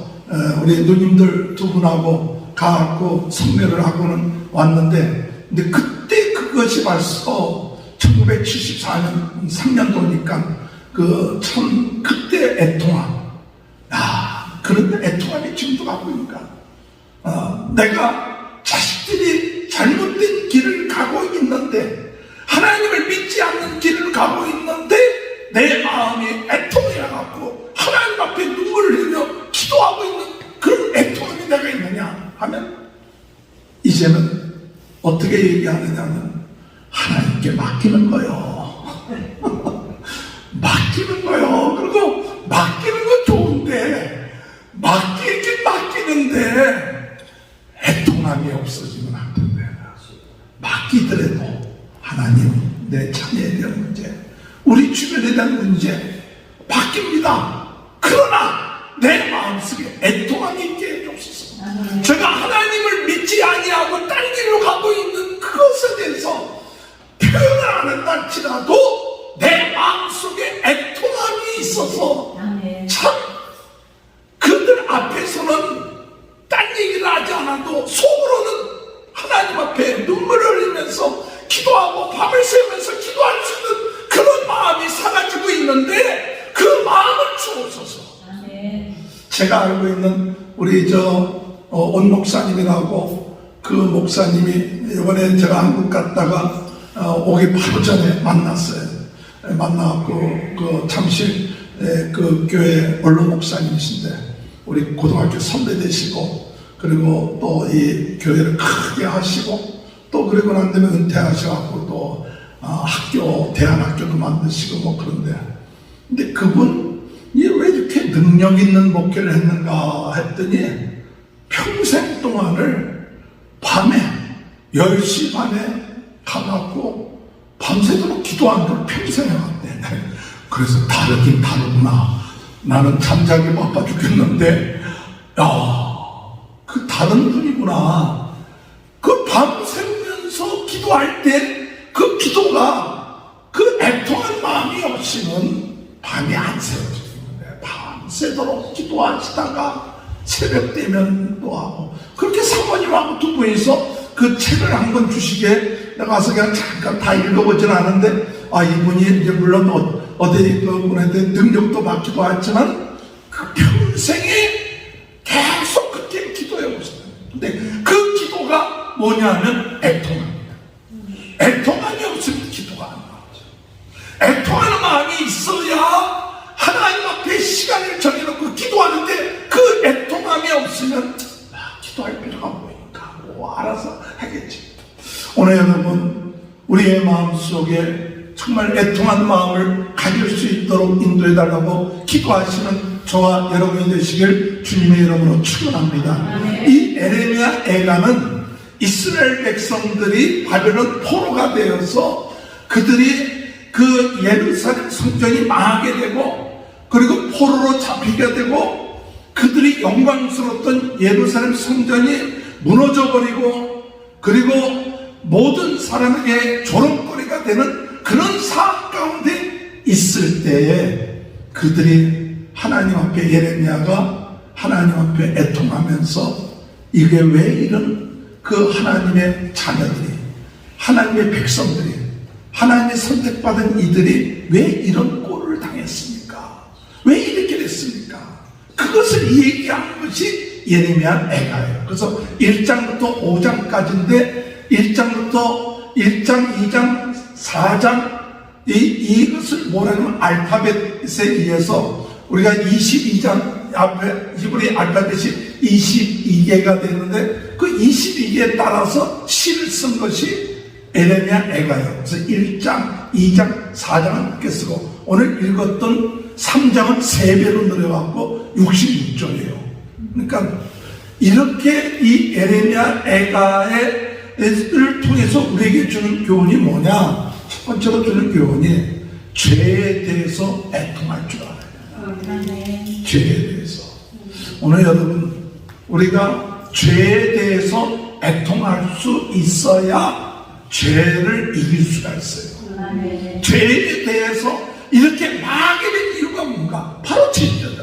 우리 누님들 두 분하고 가갖고 성례를 하고는 왔는데, 근데 그때 그것이 벌써 1974년 3년도니까 그때 애통함. 그런데 애통함이 지금도 갖고 있니까 내가 자식들이 잘못된 길을 가고 있는데, 하나님을 믿지 않는 길을 가고 있는데 내 마음이 애통해갖고 하나님 앞에 눈물을 흘려 기도하고 있는 그런 애통함이 내가 있느냐 하면, 이제는 어떻게 얘기하느냐면 하나님께 맡기는 거요. 맡기는 거요. 그리고 맡기는 건 좋은데, 맡기는데 애통함이 없어지면 안 된다. 맡기더라도 하나님, 내 자녀에 대한 문제, 우리 주변에 대한 문제 맡깁니다. 그러나 내 마음속에 애통함이 있게 해주옵소서. 제가 하나님을 믿지 아니하고 딴 길로 가고 있는 그것에 대해서 표현을 안 한다 할지라도 내 마음속에 애통함이 있어서 참 그들 앞에서는 딴 얘기를 하지 않아도 속으로는 하나님 앞에 눈물을 흘리면서 기도하고 밤을 새우면서 기도할 수 있는 그런 마음이 사라지고 있는데, 그 마음을 주옵소서. 제가 알고 있는 우리 온 목사님이라고, 그 목사님이 이번에 제가 한국 갔다가 오기 바로 전에 만났어요. 만나고 잠실 그 교회 원로 목사님이신데, 우리 고등학교 선배 되시고, 그리고 또 이 교회를 크게 하시고, 또 그리고 난 다음에 은퇴하셔갖고 또 대안학교도 만드시고 그런데, 근데 그분이 왜 이렇게 능력 있는 목회를 했는가 했더니, 평생 동안을 밤에 10시 반에 가갖고 밤새도록 기도하는 걸 평생 해왔대. 그래서 다르긴 다르구나. 나는 잠자기 바빠 죽겠는데, 그 다른 분이구나. 그 밤새면서 기도할 때 그 기도가 그 애통한 마음이 없이는 밤이 안 새워지는데, 밤새도록 기도하시다가 새벽 되면 또 하고, 그렇게 사모님하고 두 분이서 그 책을 한 권 주시게 내가 가서 그냥 잠깐 다 읽어보진 않은데, 이분이 이제 물론 어디 그분한테 능력도 받기도 했지만 그 평생에 계속 그렇게 기도해 보셨어요. 근데 그 기도가 뭐냐면 애통합니다. 애통함이 없으면 기도가 안 나오죠. 애통하는 마음이 있어야 하나님 앞에 시간을 정해놓고 기도하는데, 그 애통함이 없으면 기도할 필요가 뭐니까 알아서 하겠지. 오늘 여러분, 우리의 마음속에 정말 애통한 마음을 가질 수 있도록 인도해달라고 기도하시는 저와 여러분이 되시길 주님의 이름으로 축원합니다. 이 에레미야 애가는 이스라엘 백성들이 바벨론 포로가 되어서 그들이 그 예루살렘 성전이 망하게 되고, 그리고 포로로 잡히게 되고, 그들이 영광스러웠던 예루살렘 성전이 무너져버리고, 그리고 모든 사람에게 조롱거리가 되는 그런 상황 가운데 있을 때에 그들이 하나님 앞에, 예레미야가 하나님 앞에 애통하면서 이게 왜 이런 그 하나님의 자녀들이, 하나님의 백성들이, 하나님의 선택받은 이들이 왜 이런 꼴을 당했습니까? 왜 이렇게 됐습니까? 그것을 얘기한 것이 예레미야 애가예요. 그래서 1장부터 5장까지인데 1장부터 1장, 2장, 4장 이것을 뭐라면 알파벳에 의해서 우리가 22장 앞에 히브리 알파벳이 22개가 되는데 그 22개에 따라서 시를 쓴 것이 에레미야 애가요. 그래서 1장, 2장, 4장은 그렇게 쓰고 오늘 읽었던 3장은 3배로 늘어갖고 66절이에요. 그러니까 이렇게 이 에레미야 애가를 통해서 우리에게 주는 교훈이 뭐냐? 첫 번째로 주는 교훈이 죄에 대해서 애통할 줄 알아요. 죄에 대해서. 오늘 여러분, 우리가 죄에 대해서 애통할 수 있어야 죄를 이길 수가 있어요. 죄에 대해서 이렇게 망하게 된 이유가 뭔가? 바로 죄입니다.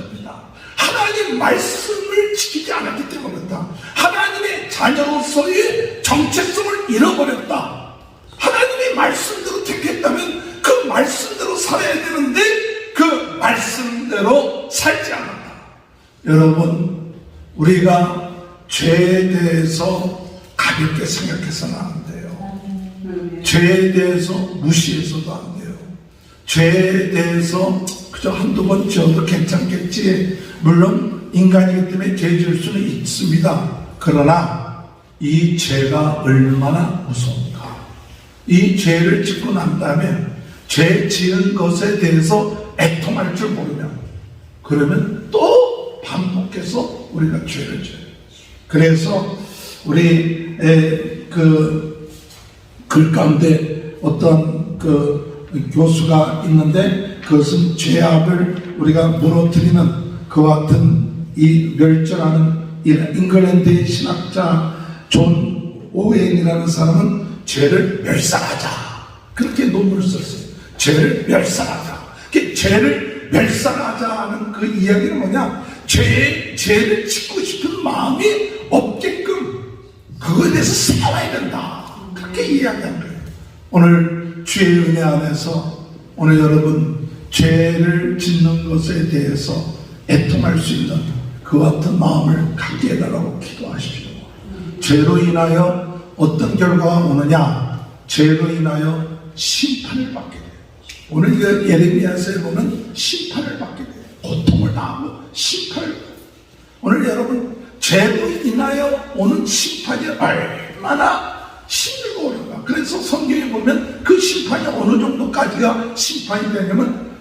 하나님 말씀을 지키지 않았기 때문이다. 하나님의 자녀로서의 정체성을 잃어버렸다. 하나님의 말씀대로 택했다면 그 말씀대로 살아야 되는데 그 말씀대로 살지 않았다. 여러분, 우리가 죄에 대해서 가볍게 생각해서는 안 돼요. 죄에 대해서 무시해서도 안 돼요. 죄에 대해서 그저 한두 번 지어도 괜찮겠지. 물론 인간이기 때문에 죄 지을 수는 있습니다. 그러나 이 죄가 얼마나 무서운가. 이 죄를 짓고 난 다음에 죄 지은 것에 대해서 애통할 줄 모르면 그러면 또 반복해서 우리가 죄를 지어요. 그래서 우리 그 글 가운데 어떤 그 교수가 있는데 그것은 죄악을 우리가 무너뜨리는 그와 같은 이 멸절하는 잉글랜드의 신학자 존 오웬이라는 사람은 죄를 멸살하자 그렇게 논문을 썼어요. 죄를 멸살하자. 죄를 멸살하자는 그 이야기는 뭐냐? 죄를 짓고 싶은 마음이 없게끔 그거에 대해서 싸워야 된다. 그렇게 이야기한 거예요. 오늘 주의 은혜 안에서 오늘 여러분 죄를 짓는 것에 대해서 애통할 수 있는 그 같은 마음을 갖게 해달라고 기도하십시오. 죄로 인하여 어떤 결과가 오느냐? 죄로 인하여 심판을 받게 돼요. 오늘 이 예레미야서에 보면 심판을 받게 돼요. 고통을 당하고 심판을 받게 돼요. 오늘 여러분 죄로 인하여 오는 심판이 얼마나 힘들고 어려운가. 그래서 성경에 보면 그 심판이 어느 정도까지가 심판이 되냐면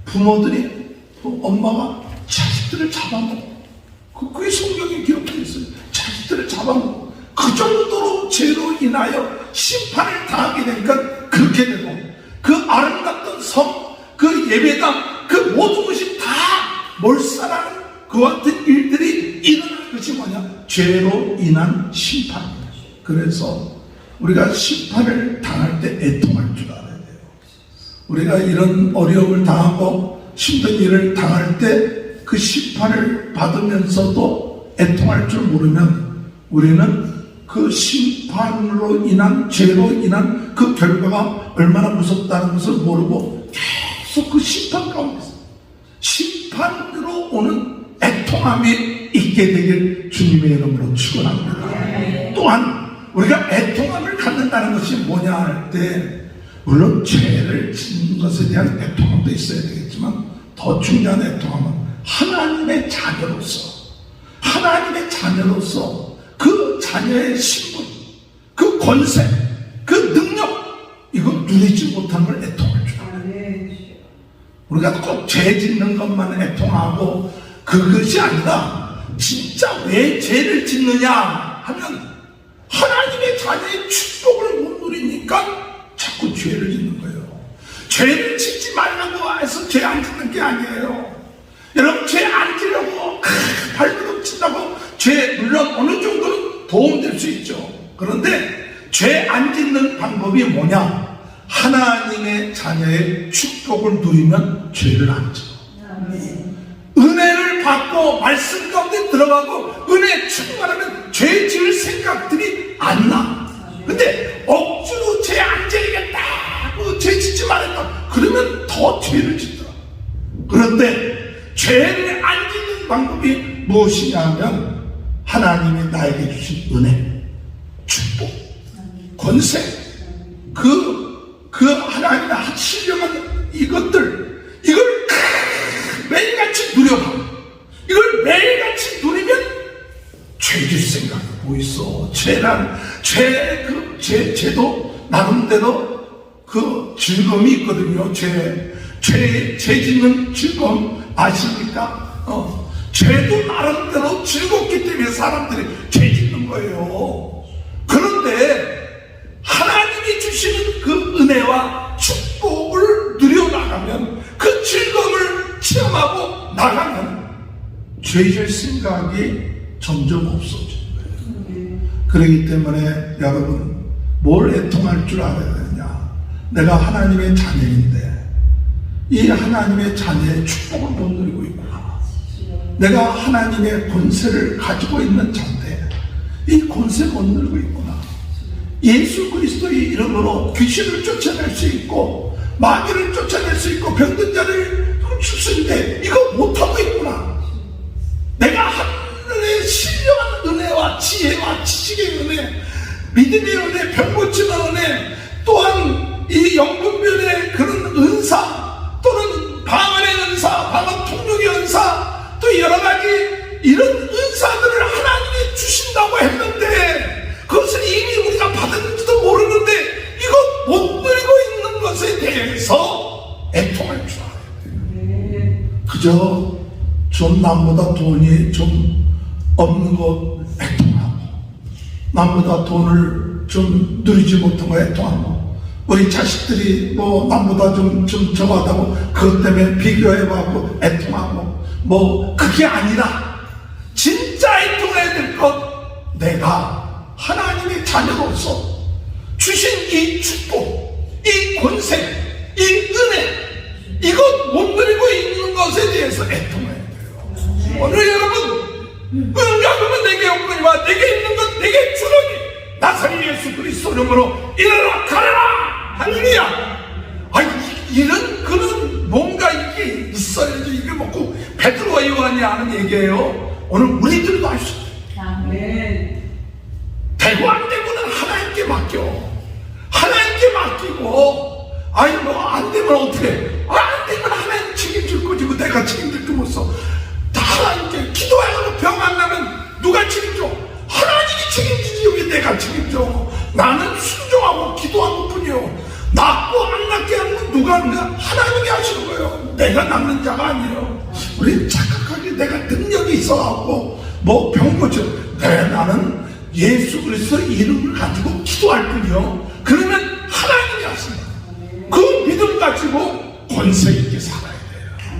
부모들이 엄마가 자식들을 잡아먹고 그게 성경에 기록되어 있어요. 자식들을 잡아먹고 그 정도로 죄로 인하여 심판을 당하게 되니까 그렇게 되고 그 아름답던 성, 그 예배당, 그 모든 것이 다 몰살하는 그와 같은 일들이 일어나는 것이 뭐냐? 죄로 인한 심판입니다. 그래서 우리가 심판을 당할 때 애통할 줄 알아야 돼요. 우리가 이런 어려움을 당하고 힘든 일을 당할 때 그 심판을 받으면서도 애통할 줄 모르면 우리는 그 심판으로 인한 죄로 인한 그 결과가 얼마나 무섭다는 것을 모르고 계속 그 심판 가운데서 심판으로 오는 애통함이 있게 되길 주님의 이름으로 축원합니다. 또한 우리가 애통함을 갖는다는 것이 뭐냐 할 때 물론 죄를 짓는 것에 대한 애통함도 있어야 되겠지만 더 중요한 애통함은 하나님의 자녀로서 그 자녀의 신분, 그 권세, 그 능력 이거 누리지 못한 걸 애통할 줄 알아요. 우리가 꼭 죄 짓는 것만 애통하고 그것이 아니라 진짜 왜 죄를 짓느냐 하면 하나님의 자녀의 축복을 못 누리니까 자꾸 죄를 짓는 거예요. 죄를 짓지 말라고 해서 죄 안 짓는 게 아니에요. 여러분 죄 안 지려고 발버둥 친다고 죄 물론 어느 정도는 도움될 수 있죠. 그런데 죄 안 짓는 방법이 뭐냐? 하나님의 자녀의 축복을 누리면 죄를 안 져. 은혜를 받고 말씀 가운데 들어가고 은혜 충만하면 죄 지을 생각들이 안 나. 근데 억지로 죄 안 지겠다, 죄 짓지 말았다 그러면 더 죄를 짓더라. 그런데 죄를 안 짓는 방법이 무엇이냐 하면 하나님이 나에게 주신 은혜, 축복, 권세, 그 하나님의 신령한 이걸 매일같이 누려봐. 이걸 매일같이 누리면 죄질 생각이 뭐 있어. 죄도 나름대로 그 즐거움이 있거든요. 죄 짓는 즐거움 아십니까? 죄도 나름대로 즐겁기 때문에 사람들이 죄 짓는 거예요. 그런데 하나님이 주시는 그 은혜와 축복을 누려나가면 그 즐거움을 체험하고 나가면 죄질 생각이 점점 없어지는 거예요. 그렇기 때문에 여러분 뭘 애통할 줄 알아야 되느냐? 내가 하나님의 자녀인데 이 하나님의 자녀의 축복을 못 누리고 있구나. 내가 하나님의 권세를 가지고 있는 자인데 이 권세 못 누리고 있구나. 예수 그리스도의 이름으로 귀신을 쫓아낼 수 있고 마귀를 쫓아낼 수 있고 병든 자를 줄 수 있는데 이거 못하고 있구나. 내가 하늘의 신령한 은혜와 지혜와 지식의 은혜, 믿음의 은혜, 병 고치는 은혜, 또한 이 영분별의 그런 은사, 또는 방언의 은사, 방언 통역의 은사, 또 여러 가지 이런 은사들을 하나님이 주신다고 했는데 그것을 이미 우리가 받았는지도 모르는데 이거 못 누리고 있는 것에 대해서 애통할 줄 알아야 돼요. 그저 좀 남보다 돈이 좀 없는 것 애통하고 남보다 돈을 좀 누리지 못한 거 애통하고 우리 자식들이 뭐 남보다 좀 저하다고 그것 때문에 비교해봐고 애통하고 뭐 그게 아니라 진짜 애통해야 될 것 내가 하나님의 자녀로서 주신 이 축복, 이 권세, 이 은혜 이것 못 누리고 있는 것에 대해서 애통해야 돼요. 오늘 여러분 은가금은 내게 없거니와 내게 있는 것 내게 주노니 나사렛 예수 그리스도 이름으로 일어나 가라. 할렐루야. 이런 그런 뭔가 이게 있어야지. 이게 먹고 베드로와 요한이 하는 얘기예요. 오늘 우리들도 할 수 있어요. 되고 안 되고는 하나님께 맡겨. 하나님께 맡기고 안 되면 어떻게 안 되면 하나님 책임질 거지. 내가 책임질 거 못 써. 다 하나님께 기도하고 병 안 나면 누가 책임져? 하나님이 책임지지. 왜 내가 책임져? 나는 순종하고 기도하고 뿐이요. 낫고 안 낫게 하는 건 누가 하는 거야? 하나님이 하시는 거예요. 내가 낫는 자가 아니에요. 우리 착각하게 내가 능력이 있어갖고 뭐 병 고쳐. 나는 예수 그리스도 이름을 가지고 기도할 뿐이요. 그러면 하나님이 하신다. 그 믿음 가지고 권세 있게 살아야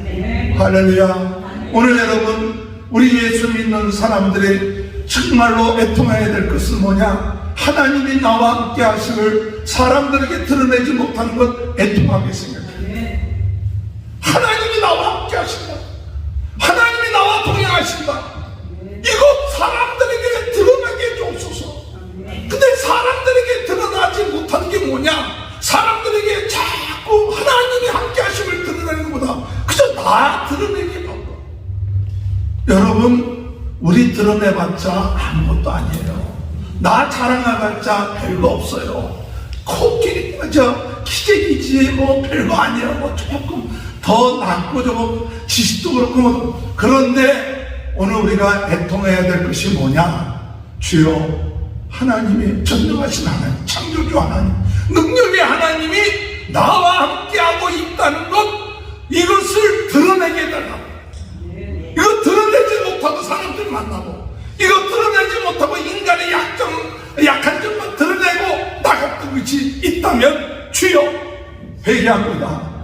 돼요. 할렐루야. 오늘 여러분, 우리 예수 믿는 사람들이 정말로 애통해야 될 것은 뭐냐? 하나님이 나와 함께 하심을 사람들에게 드러내지 못하는 것 애통하게 생각해요. 하나님이 나와 함께 하신다. 하나님이 나와 동행하신다. 이것 사람들에게 드러나게 해주옵소서. 근데 사람들에게 드러나지 못하는 게 뭐냐? 사람들에게 자꾸 하나님이 함께 하심을 드러내는 것보다 그저 나 드러내기 바빠. 여러분, 우리 드러내봤자 아무것도 아니에요. 나 자랑해봤자 별거 없어요. 코끼리, 기재기지 뭐 별거 아니에요. 뭐 조금 더 낫고 조금 지식도 그렇고 뭐. 그런데 오늘 우리가 애통해야 될 것이 뭐냐? 주여, 하나님이 전능하신 하나님, 창조주 하나님, 능력의 하나님이 나와 함께하고 있다는 것, 이것을 드러내게 해달라고. 이거 드러내지 못하고 사람들 만나고, 이거 드러내지 못하고 인간의 약한 점만 드러내고 나갔던 것이 있다면 주여, 회개합니다.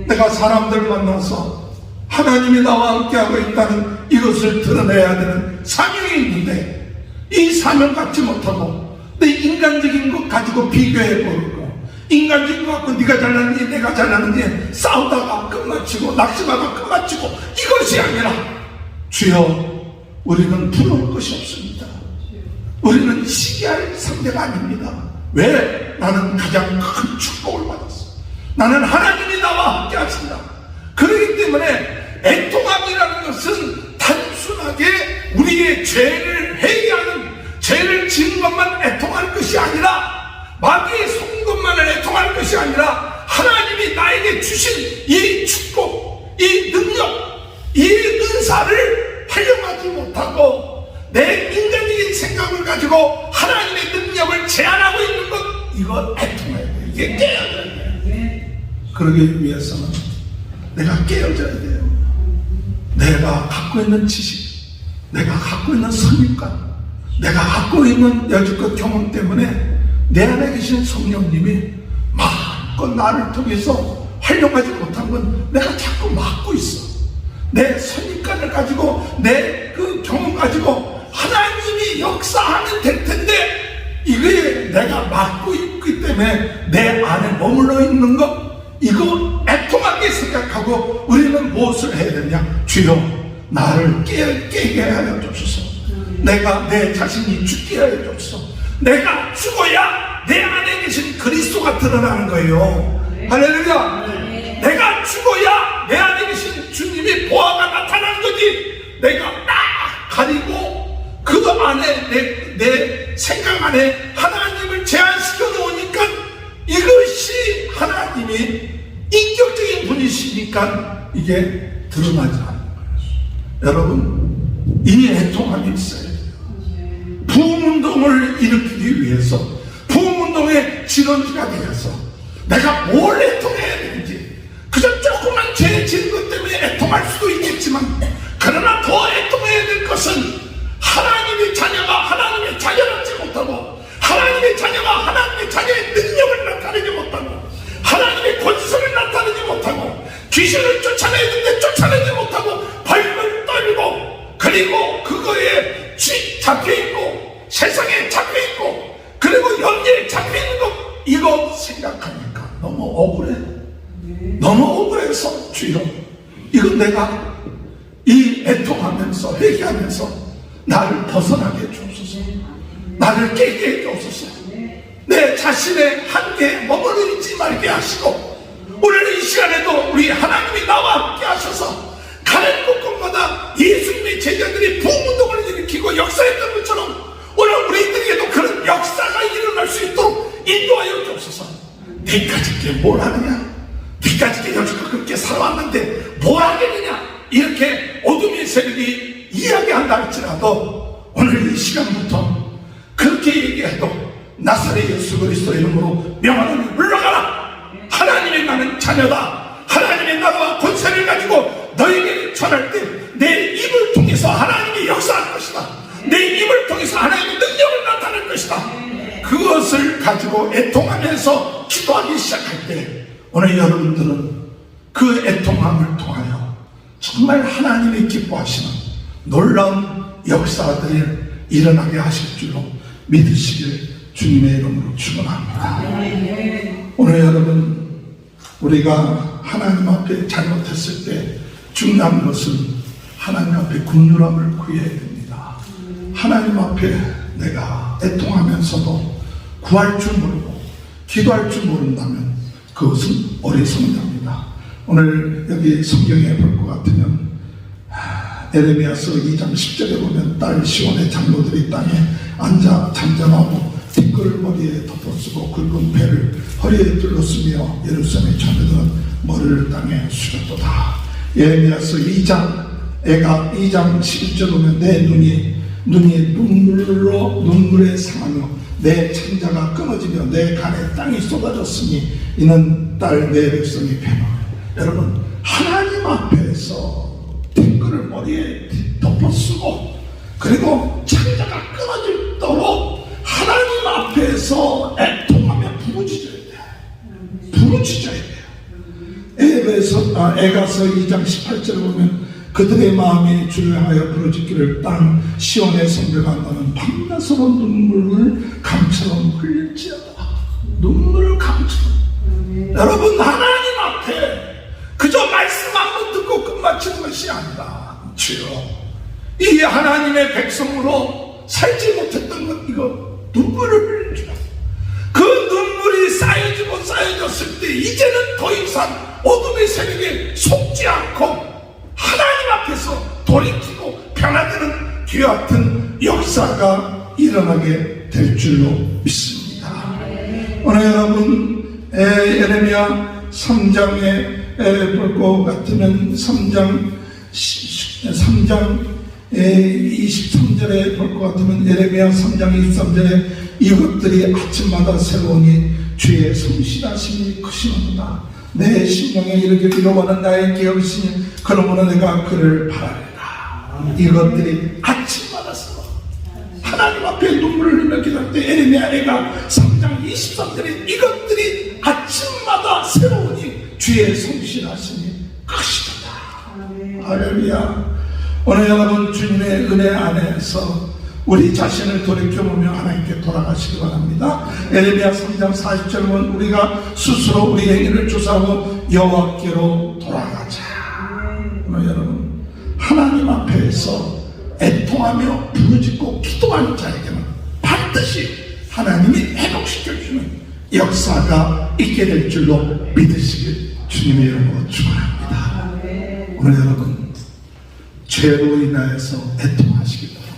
내가 사람들 만나서 하나님이 나와 함께하고 있다는 이것을 드러내야 되는 사명이 있는데, 이 사명 갖지 못하고 내 인간적인 것 가지고 비교해버리고, 인간적인 것 갖고 네가 잘나는지 내가 잘나는지 싸우다가 끝마치고 낙심하다가 끝마치고, 이것이 아니라 주여, 우리는 부러울 것이 없습니다. 우리는 시기할 상대가 아닙니다. 왜? 나는 가장 큰 축복을 받았어. 나는 하나님이 나와 함께 하신다. 그렇기 때문에 애통함이라는 것은 단순하게 우리의 죄를 회개하는, 죄를 지은 것만 애통할 것이 아니라, 마귀의 속은 것만을 애통할 것이 아니라, 하나님이 나에게 주신 이 축복, 이 능력, 이 은사를 활용하지 못하고 내 인간적인 생각을 가지고 하나님의 능력을 제한하고 있는 것, 이거 애통해야 돼요. 이게 깨어져야 돼요. 그러기 위해서는 내가 깨어져야 돼요. 내가 갖고 있는 지식, 내가 갖고 있는 선입관, 내가 갖고 있는 여지껏 경험 때문에 내 안에 계신 성령님이 마음껏 나를 통해서 활용하지 못한 건 내가 자꾸 막고 있어. 내 선입관을 가지고, 내 그 경험 가지고 하나님이 역사하면 될 텐데, 이게 내가 막고 있기 때문에 내 안에 머물러 있는 것, 이거 애통하게 생각하고 우리는 무엇을 해야 되냐? 주여, 나를 깨게 하여 주옵소서. 내가 내 자신이 죽게 하여 주옵소서. 내가 죽어야 내 안에 계신 그리스도가 드러나는 거예요. 할렐루야. 내가 죽어야 내 안에 계신 주님의 보화가 나타나는 거지. 내가 딱 가리고 그 안에 내 생각 안에 하나님을 제한시켜 놓으니까, 이것이 하나님이 인격적인 분이시니까 이게 드러나지 않는 거예요. 여러분, 이 애통함이 있어야 돼요. 부흥운동을 일으키기 위해서, 부흥운동의 지론지가 되어서 내가 뭘 애통해야 되는지, 그저 조그만 죄 지은 것 때문에 애통할 수도 있겠지만, 그러나 더 애통해야 될 것은 하나님의 자녀가 하나님의 자녀답지 못하고, 하나님의 자녀가 하나님의 자녀의 능력을 나타내지 못하고, 하나님의 권세를 나타내지 못하고, 귀신을 쫓아내는데 쫓아내지 못하고 벌벌 떨고, 그리고 그거에 잡혀있고, 세상에 잡혀있고, 그리고 연계에 잡혀있는 것, 이거 생각하니까 너무 억울해. 너무 억울해서 주여, 이건 내가 이 애통하면서 회개하면서 나를 벗어나게 해주옵소서. 나를 깨게 해주옵소서. 내 자신의 한계에 머물러 있지 말게 하시고, 오늘 이 시간에도 우리 하나님이 나와 함께 하셔서 가는 곳곳마다 예수님의 제자들이 부흥운동을 일으키고 역사했던 것처럼 오늘 우리들에게도 그런 역사가 일어날 수 있도록 인도하여 주옵소서. 네까짓 게 뭘 하느냐? 네까짓 게 여지껏 그렇게 살아왔는데 뭘 하겠느냐? 이렇게 어둠의 세력이 이야기한다 할지라도 오늘 이 시간부터 그렇게 얘기해도 나사렛 예수 그리스도의 이름으로 명하노니 물러가라. 하나님의 나는 자녀다. 하나님의 나라와 권세를 가지고 너에게 전할 때 내 입을 통해서 하나님이 역사할 것이다. 내 입을 통해서 하나님의 능력을 나타낼 것이다. 그것을 가지고 애통하면서 기도하기 시작할 때 오늘 여러분들은 그 애통함을 통하여 정말 하나님이 기뻐하시는 놀라운 역사들이 일어나게 하실 줄로 믿으시길 주님의 이름으로 축원합니다. 오늘 여러분, 우리가 하나님 앞에 잘못했을 때 중요한 것은 하나님 앞에 긍휼함을 구해야 됩니다. 하나님 앞에 내가 애통하면서도 구할 줄 모르고 기도할 줄 모른다면 그것은 어리석은 자입니다. 오늘 여기 성경에 볼 것 같으면 에레미야서 2장 10절에 보면 딸 시온의 장로들이 땅에 앉아 잠잠하고 티끌을 머리에 덮어쓰고 굵은 배를 허리에 둘러쓰며 예루살렘의 자녀들은 머리를 땅에 숙였도다. 에레미야서 2장 11절 보면 내 눈이 눈물에 상하며 내 창자가 끊어지며 내 간에 땅이 쏟아졌으니 이는 딸 내 백성이 패망. 여러분, 하나님 앞에서 티끌을 머리에 덮어쓰고 그리고 창자가 끊어질도록 하나님 앞에서 애통하며 부르짖어야 돼. 부르짖어야 돼요. 에가서 2장 18절을 보면 그들의 마음이 주를 하여 부르짖기를 땅 시온의 성벽아 너는 밤낮으로 눈물을 강처럼 흘릴지어다. 눈물을 강처럼. 여러분, 하나님 앞에 그저 말씀 한번 듣고 끝마치는 것이 아니라 주여, 이 하나님의 백성으로 살지 못했던 것, 이거 눈물을 흘려주라. 그 눈물이 쌓여지고 쌓여졌을 때 이제는 더 이상 어둠의 세력에 속지 않고 하나님 앞에서 돌이키고 변화되는 기와 같은 역사가 일어나게 될 줄로 믿습니다. 오늘 여러분, 에레미야 3장에 볼 것 같으면 3장 23절에 볼 것 같으면 에레미야 3장 23절에 이것들이 아침마다 새로우니 주의 성실하심이 크시는구나. 내 심령에 이르기를 여호와는 나의 기업이시니 그러므로 내가 그를 바라리라. 이것들이 아침마다 새로워. 하나님 앞에 눈물을 흘려 기도할 때 에레미야가 3장 23절에 이것들이 아침마다 새로우니 주의 성실하심이 크시도다. 할렐루야. 오늘 여러분, 주님의 은혜 안에서 우리 자신을 돌이켜보며 하나님께 돌아가시기 바랍니다. 에레미야 3장 40절 보면 우리가 스스로 우리 행위를 조사하고 여호와께로 돌아가자. 오늘 여러분, 하나님 앞에서 애통하며 부르짖고 기도하는 자에게는 반드시 하나님이 회복시켜주는 역사가 있게 될 줄로 믿으시길 주님의 이름으로 축원합니다. 오늘 여러분, 죄로 인하여서 애통하시기 바랍니다.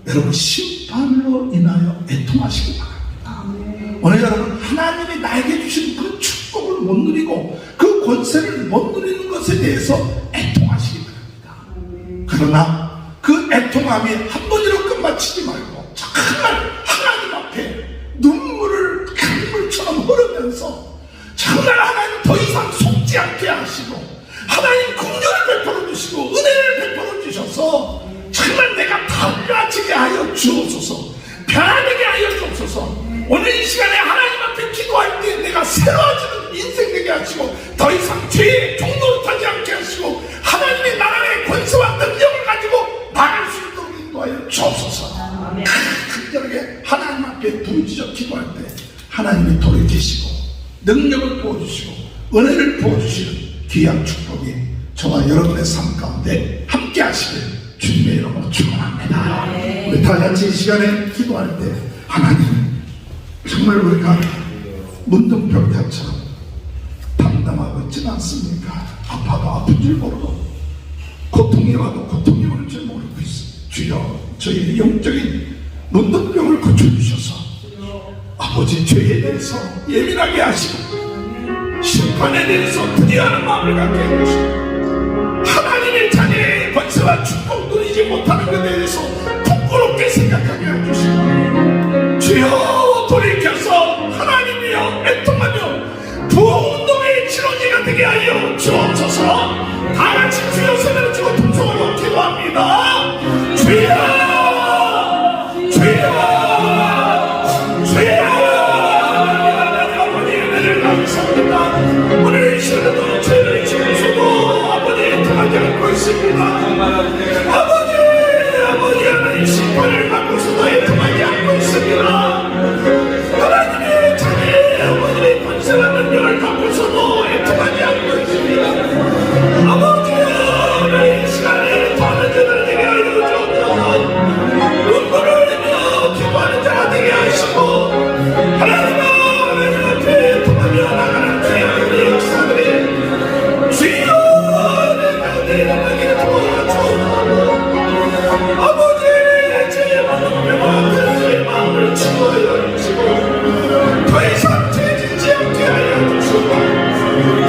여러분, 심판으로 인하여 애통하시기 바랍니다. 오늘 여러분, 하나님이 나에게 주신 그 축복을 못 누리고 그 권세를 못 누리는 것에 대해서 애통하시기 바랍니다. 그러나 그 애통함이 한 번으로 끝마치지 말고 정말 하나님 앞에 눈물을 강물처럼 흐르면서 정말 하나님 더 이상 속지 않게 하시고 하나님 긍휼을 베풀어 주시고 은혜를 베풀어 주셔서 정말 내가 달라지게 하여 주옵소서. 변화되게 하여 주옵소서. 오늘 이 시간에 하나님 앞에 기도할 때 내가 새로워지는 인생 되게 하시고 더 이상 죄의 종로를 타지 않게 하시고 하나님의 나라의 권세와 능력을 가지고 나갈 수 있도록 인도하여 주옵소서. 간절하게 하나님 앞에 부르짖어 기도할 때 하나님이 돌이키시고 능력을 부어주시고 은혜를 부어주시는 귀한 축복이 저와 여러분의 삶 가운데 함께 하시길 주님의 이름으로 축원합니다. 우리 다 같이 이 시간에 기도할 때 하나님, 정말 우리가 문둥병자처럼 담담하고 있지 않습니까? 아파도 아픈 줄 모르고 고통이 와도 고통이 오는 줄 모르고 있습니다. 주여, 저희의 영적인 문둥병을 고쳐주셔서 아버지 죄에 대해서 예민하게 하시고 심판에 대해서 분이하는 마음을 갖게 해주시고 하나님의 자녀의 권세와 축복 누리지 못하는 것에 대해서 부끄럽게 생각하게 해주시고 주여, 돌이켜서 하나님이여 애통하며 부흥운동의 지렁이가 되게 하여 주옵소서. 다같이 주여 손을 쥐고 통성으로 기도합니다. 주여, 오늘 이 시간에도 죄를 지으시고 아버지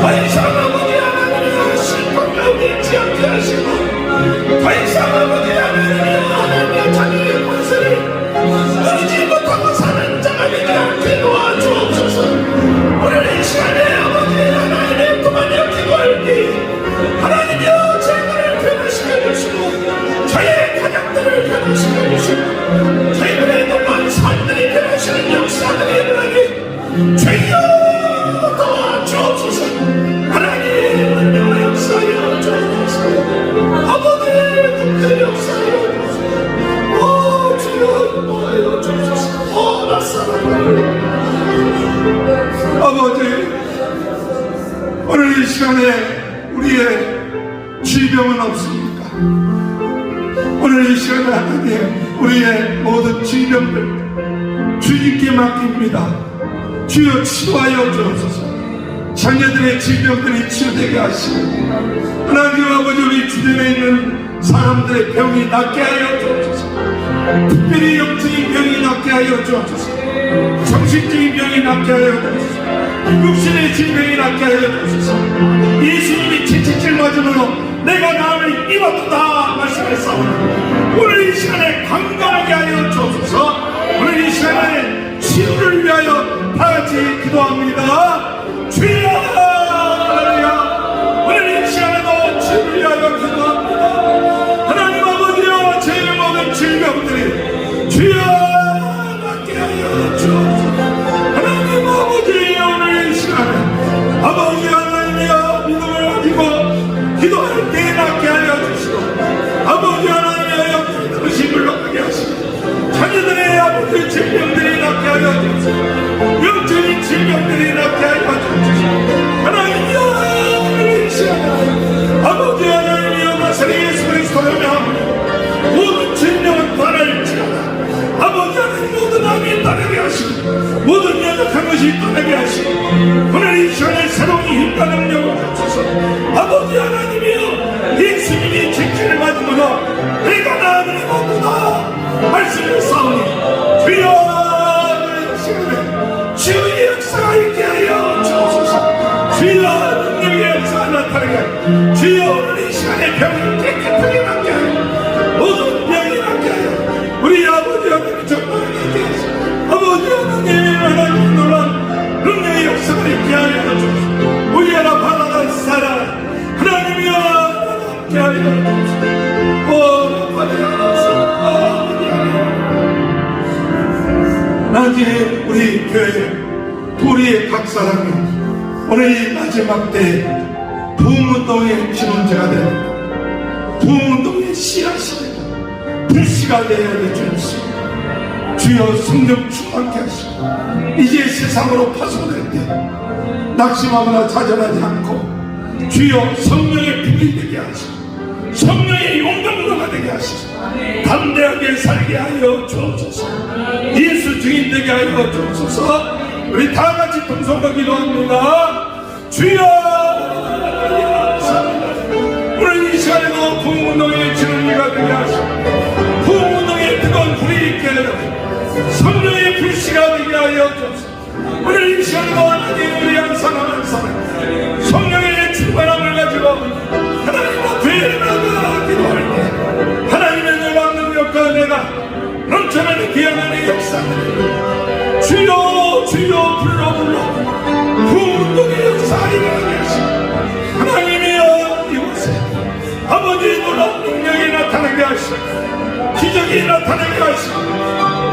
더 이상 아버지 하나님이여 슬픈 가운데 있지 않게 하시고 더 이상 아버지 하나님이여 자기의 권세를 누리지 못하고 사는 자가 되지 않게 도와주옵소서. 오늘 이 시간에 아버지 하나님의 그만여 기도할 때 하나님이여 제가를 변화시켜 주시고 저의 가족들을 변화시켜 주시고 저희들의 놀라운 삶들이 변화시는 역사들이 일어나게 주여 도와주옵소서. 하나님 은혜와 역사여 주옵소서. 아버지 그 역사여 주옵소서. 주여 도와여 주옵소서. 나 사랑하는 아버지, 오늘 이 시간에 우리의 질병은 없습니까? 오늘 이 시간에 하나님 우리의 모든 질병들 주님께 맡깁니다. 주여 치유하여 주옵소서. 자녀들의 질병들이 치유되게 하시고 하나님 아버지 우리 주변에 있는 사람들의 병이 낫게 하여 주옵소서. 특별히 영적인 병이 낫게 하여 주옵소서. 정신적인 병이 낫게 하여 주옵소서. 육신의 질병이 낫게 하여 주옵소서. 예수님이 채찍질 맞음으로 내가 나음을 입었다 말씀했사오니 오늘 이 시간에 건강하게 하여 주옵소서. 오늘 이 시간에 치유를 위하여 다같이 기도합니다. 주여 할렐루야. 오늘 이 시간에도 치유를 위하여 기도합니다. 하나님 아버지여 저희의 모든 질병들이 주여 낫게 하여 주옵소서. 하나님 아버지 오늘 이 시간에 아버지 하나님이여 믿음을 가지고 기도할 때 낫게 하여 주시고 아버지 하나님이여 영적인 것이 물러가게 하시고 자녀들의 아버지 질병들이 낫게 하여 주시고 영적인 질병들이 낫게 하여 주시고 하나님이여 오늘 이 시간에 아버지 하나님이여 나사렛 예수 그리스도의 명으로 모든 질병은 떠날지어다. 아버지 하나님 모든 암이 떠나게 하시고 모든 연약한 것이 떠나게 하시고 오늘 이 시간에 새로운 힘과 능력을 주셔서 아버지 하나님이여 예수님이 직진을 맞으므로 내가 나음을 입었구나 말씀을 싸우니 주여 오늘 이 시간에 주의 역사가 있게 하여 주옵소서. 주여 능력의 역사가 나타나게 하여 주여 오늘 이 시간에 병을 깨끗하게 낫게 하여 모든 병이 낫게 하여 우리 아버지 하나님 정말 낫게 하시고 아버지 하나님 하나님 놀란 능력의 역사가 있게 하여 주옵소서. 우리 하나 바라는 사랑 하나님이여 낫게 하여 주옵소서. 오 바라는 사랑 나중에 우리 교회 우리의 각 사람이 오늘 이 마지막 때 부흥운동의 지원자가 되고 부흥운동의 씨앗이 되고 불씨가 되어야 될 줄 믿습니다. 주여 성령 충만케 하시고 이제 세상으로 파송될 때 낙심하거나 좌절하지 않고 주여 성령의 불이 되게 하시고 성령의 용광로가 되게 하시고 담대하게 살게 하여 주옵소서. 예수 증인 되게 하여 주옵소서. 우리 다같이 동성과 기도합니다. 주여 오늘 이 시간에도 부흥운동의 진원이가 되게 하시고 부흥운동의 뜨거운 불이 있게 하여 성령의 불씨가 되게 하여 주옵소서. 오늘 이 시간에도 하나님 우리 한 사람 한 사람 성령의 충만함을 가지고 하나님 앞에 나가 기도할 때 하나님의 놀라운 능력과 내가 넘쳐나는 귀한 역사를 주여 주여 불러 부흥운동의 역사에 일어나게 하시고 하나님이여 이곳에 아버지의 놀라운 능력이 나타나게 하시고 기적이 나타나게 하시고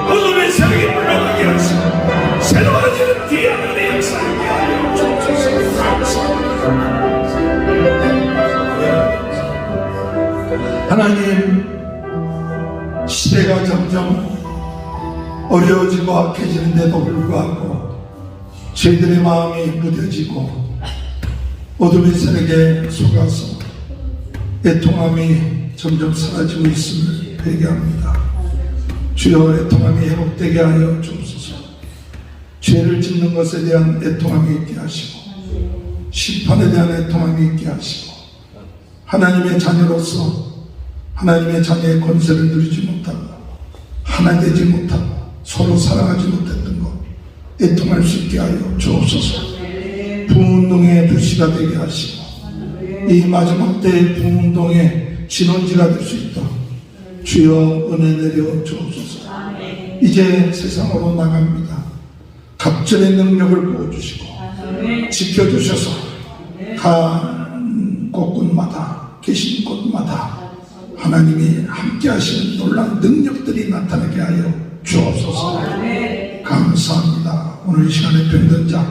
어둠의 세력이 물러가게 하시고 새로워지는 귀한 역사에 하여 주옵소서. 하나님 시대가 점점 어려워지고 악해지는데도 불구하고 저희들의 마음이 무뎌지고 어둠의 세력에 속아서 애통함이 점점 사라지고 있음을 회개합니다. 주여 애통함이 회복되게 하여 주옵소서. 죄를 짓는 것에 대한 애통함이 있게 하시고 심판에 대한 애통함이 있게 하시고 하나님의 자녀로서 하나님의 자녀의 권세를 누리지 못하고 하나 되지 못하고 서로 사랑하지 못했던 것 애통할 수 있게 하여 주옵소서. 부운동의 불씨가 되게 하시고 이 마지막 때의 부운동의 진원지가 될 수 있도록 주여 은혜 내려 주옵소서. 이제 세상으로 나갑니다. 갑절의 능력을 부어주시고 지켜주셔서 간 곳곳마다 계신 곳마다 하나님이 함께 하시는 놀라운 능력들이 나타나게 하여 주옵소서. 감사합니다. 오늘 이 시간에 병든 자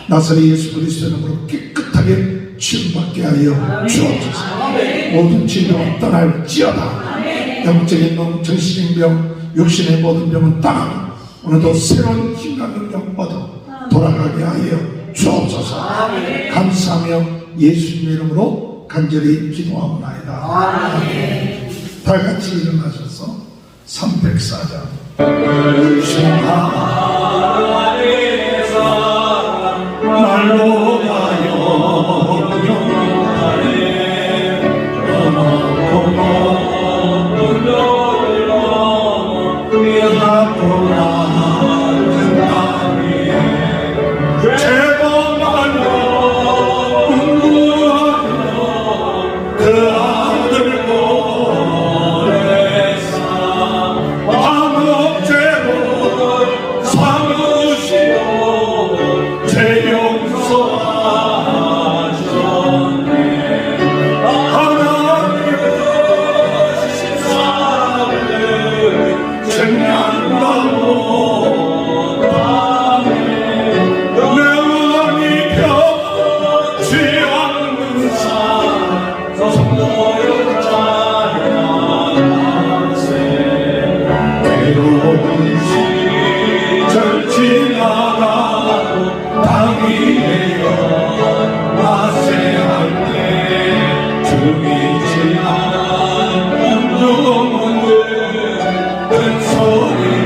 나사렛 예수 그리스도의 이름으로 깨끗하게 치유받게 하여 주옵소서. 모든 질병은 떠날지어다. 영적인 병, 정신적인 병, 육신의 모든 병은 떠나고 오늘도 새로운 힘과 능력 얻어 돌아가게 하여 주옵소서. 감사하며 예수님의 이름으로 간절히 기도하옵나이다. 다 같이 일어나셔서 304장 하나님의 사랑 말로 가요 영원하네 분노를 넘어 앞으로 제법만로 운구하며 그 아들 보내사 왕업제로 삼으시오 제 용서하셨네. 하나님의 사랑을 증명하고 절 지나가고 땅 위에 연마세할 때 죽이지 않은 영혼들 큰 소리에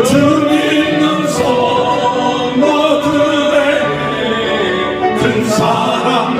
주 믿는 성도들에게 큰 사랑을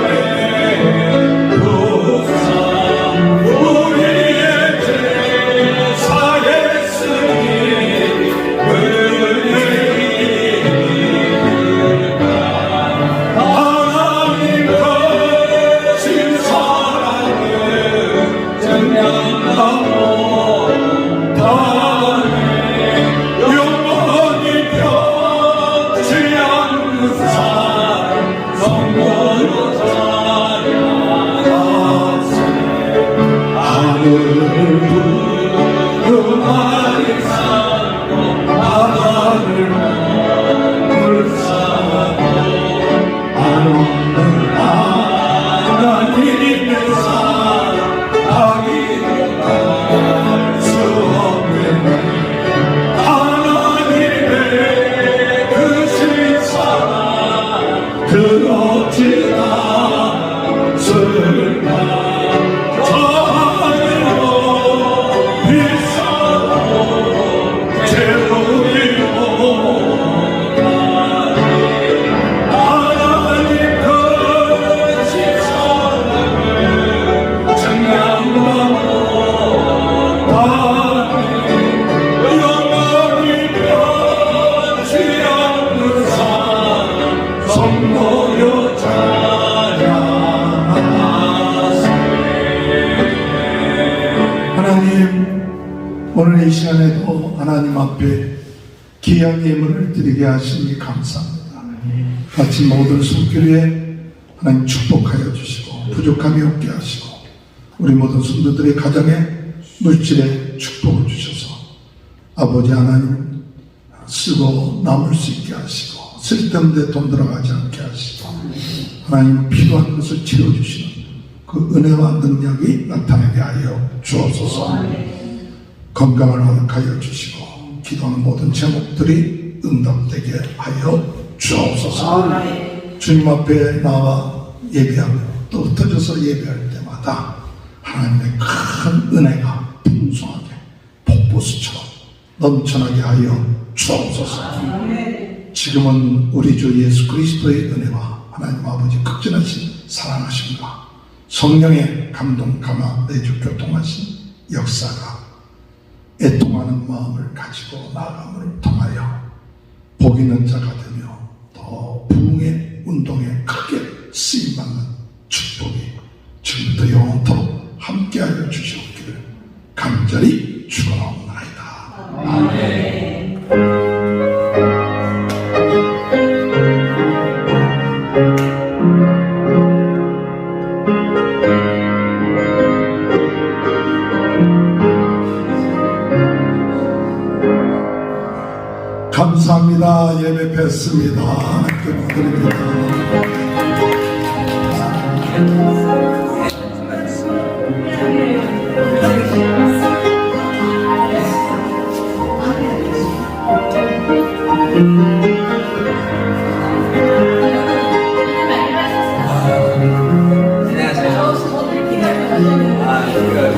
오늘 이 시간에도 하나님 앞에 귀한 예물을 드리게 하시니 감사합니다. 같이 모든 손길에 하나님 축복하여 주시고 부족함이 없게 하시고 우리 모든 성도들의 가정에 물질에 축복을 주셔서 아버지 하나님 쓰고 남을 수 있게 하시고 쓸데없는 데 돈 들어가지 않게 하시고 하나님 필요한 것을 채워주시는 그 은혜와 능력이 나타나게 하여 주옵소서. 건강을 허락하여 주시고 기도하는 모든 제목들이 응답되게 하여 주옵소서. 주님 앞에 나와 예배하며 또 흩어져서 예배할 때마다 하나님의 큰 은혜가 풍성하게 폭포수처럼 넘쳐나게 하여 주옵소서. 지금은 우리 주 예수 그리스도의 은혜와 하나님 아버지 극진하신 사랑하심과 성령의 감동 감화 내주 교통하신 역사가 애통하는 마음을 가지고 나아감을 통하여 복 있는 자가 되며 더 부흥의 운동에 크게 쓰임받는 축복이 지금부터 영원토록 함께하여 주시옵기를 간절히 축원하옵나이다. 아멘. 감사합니다. 예배 뵙습니다. 드립니다. 안녕하세요.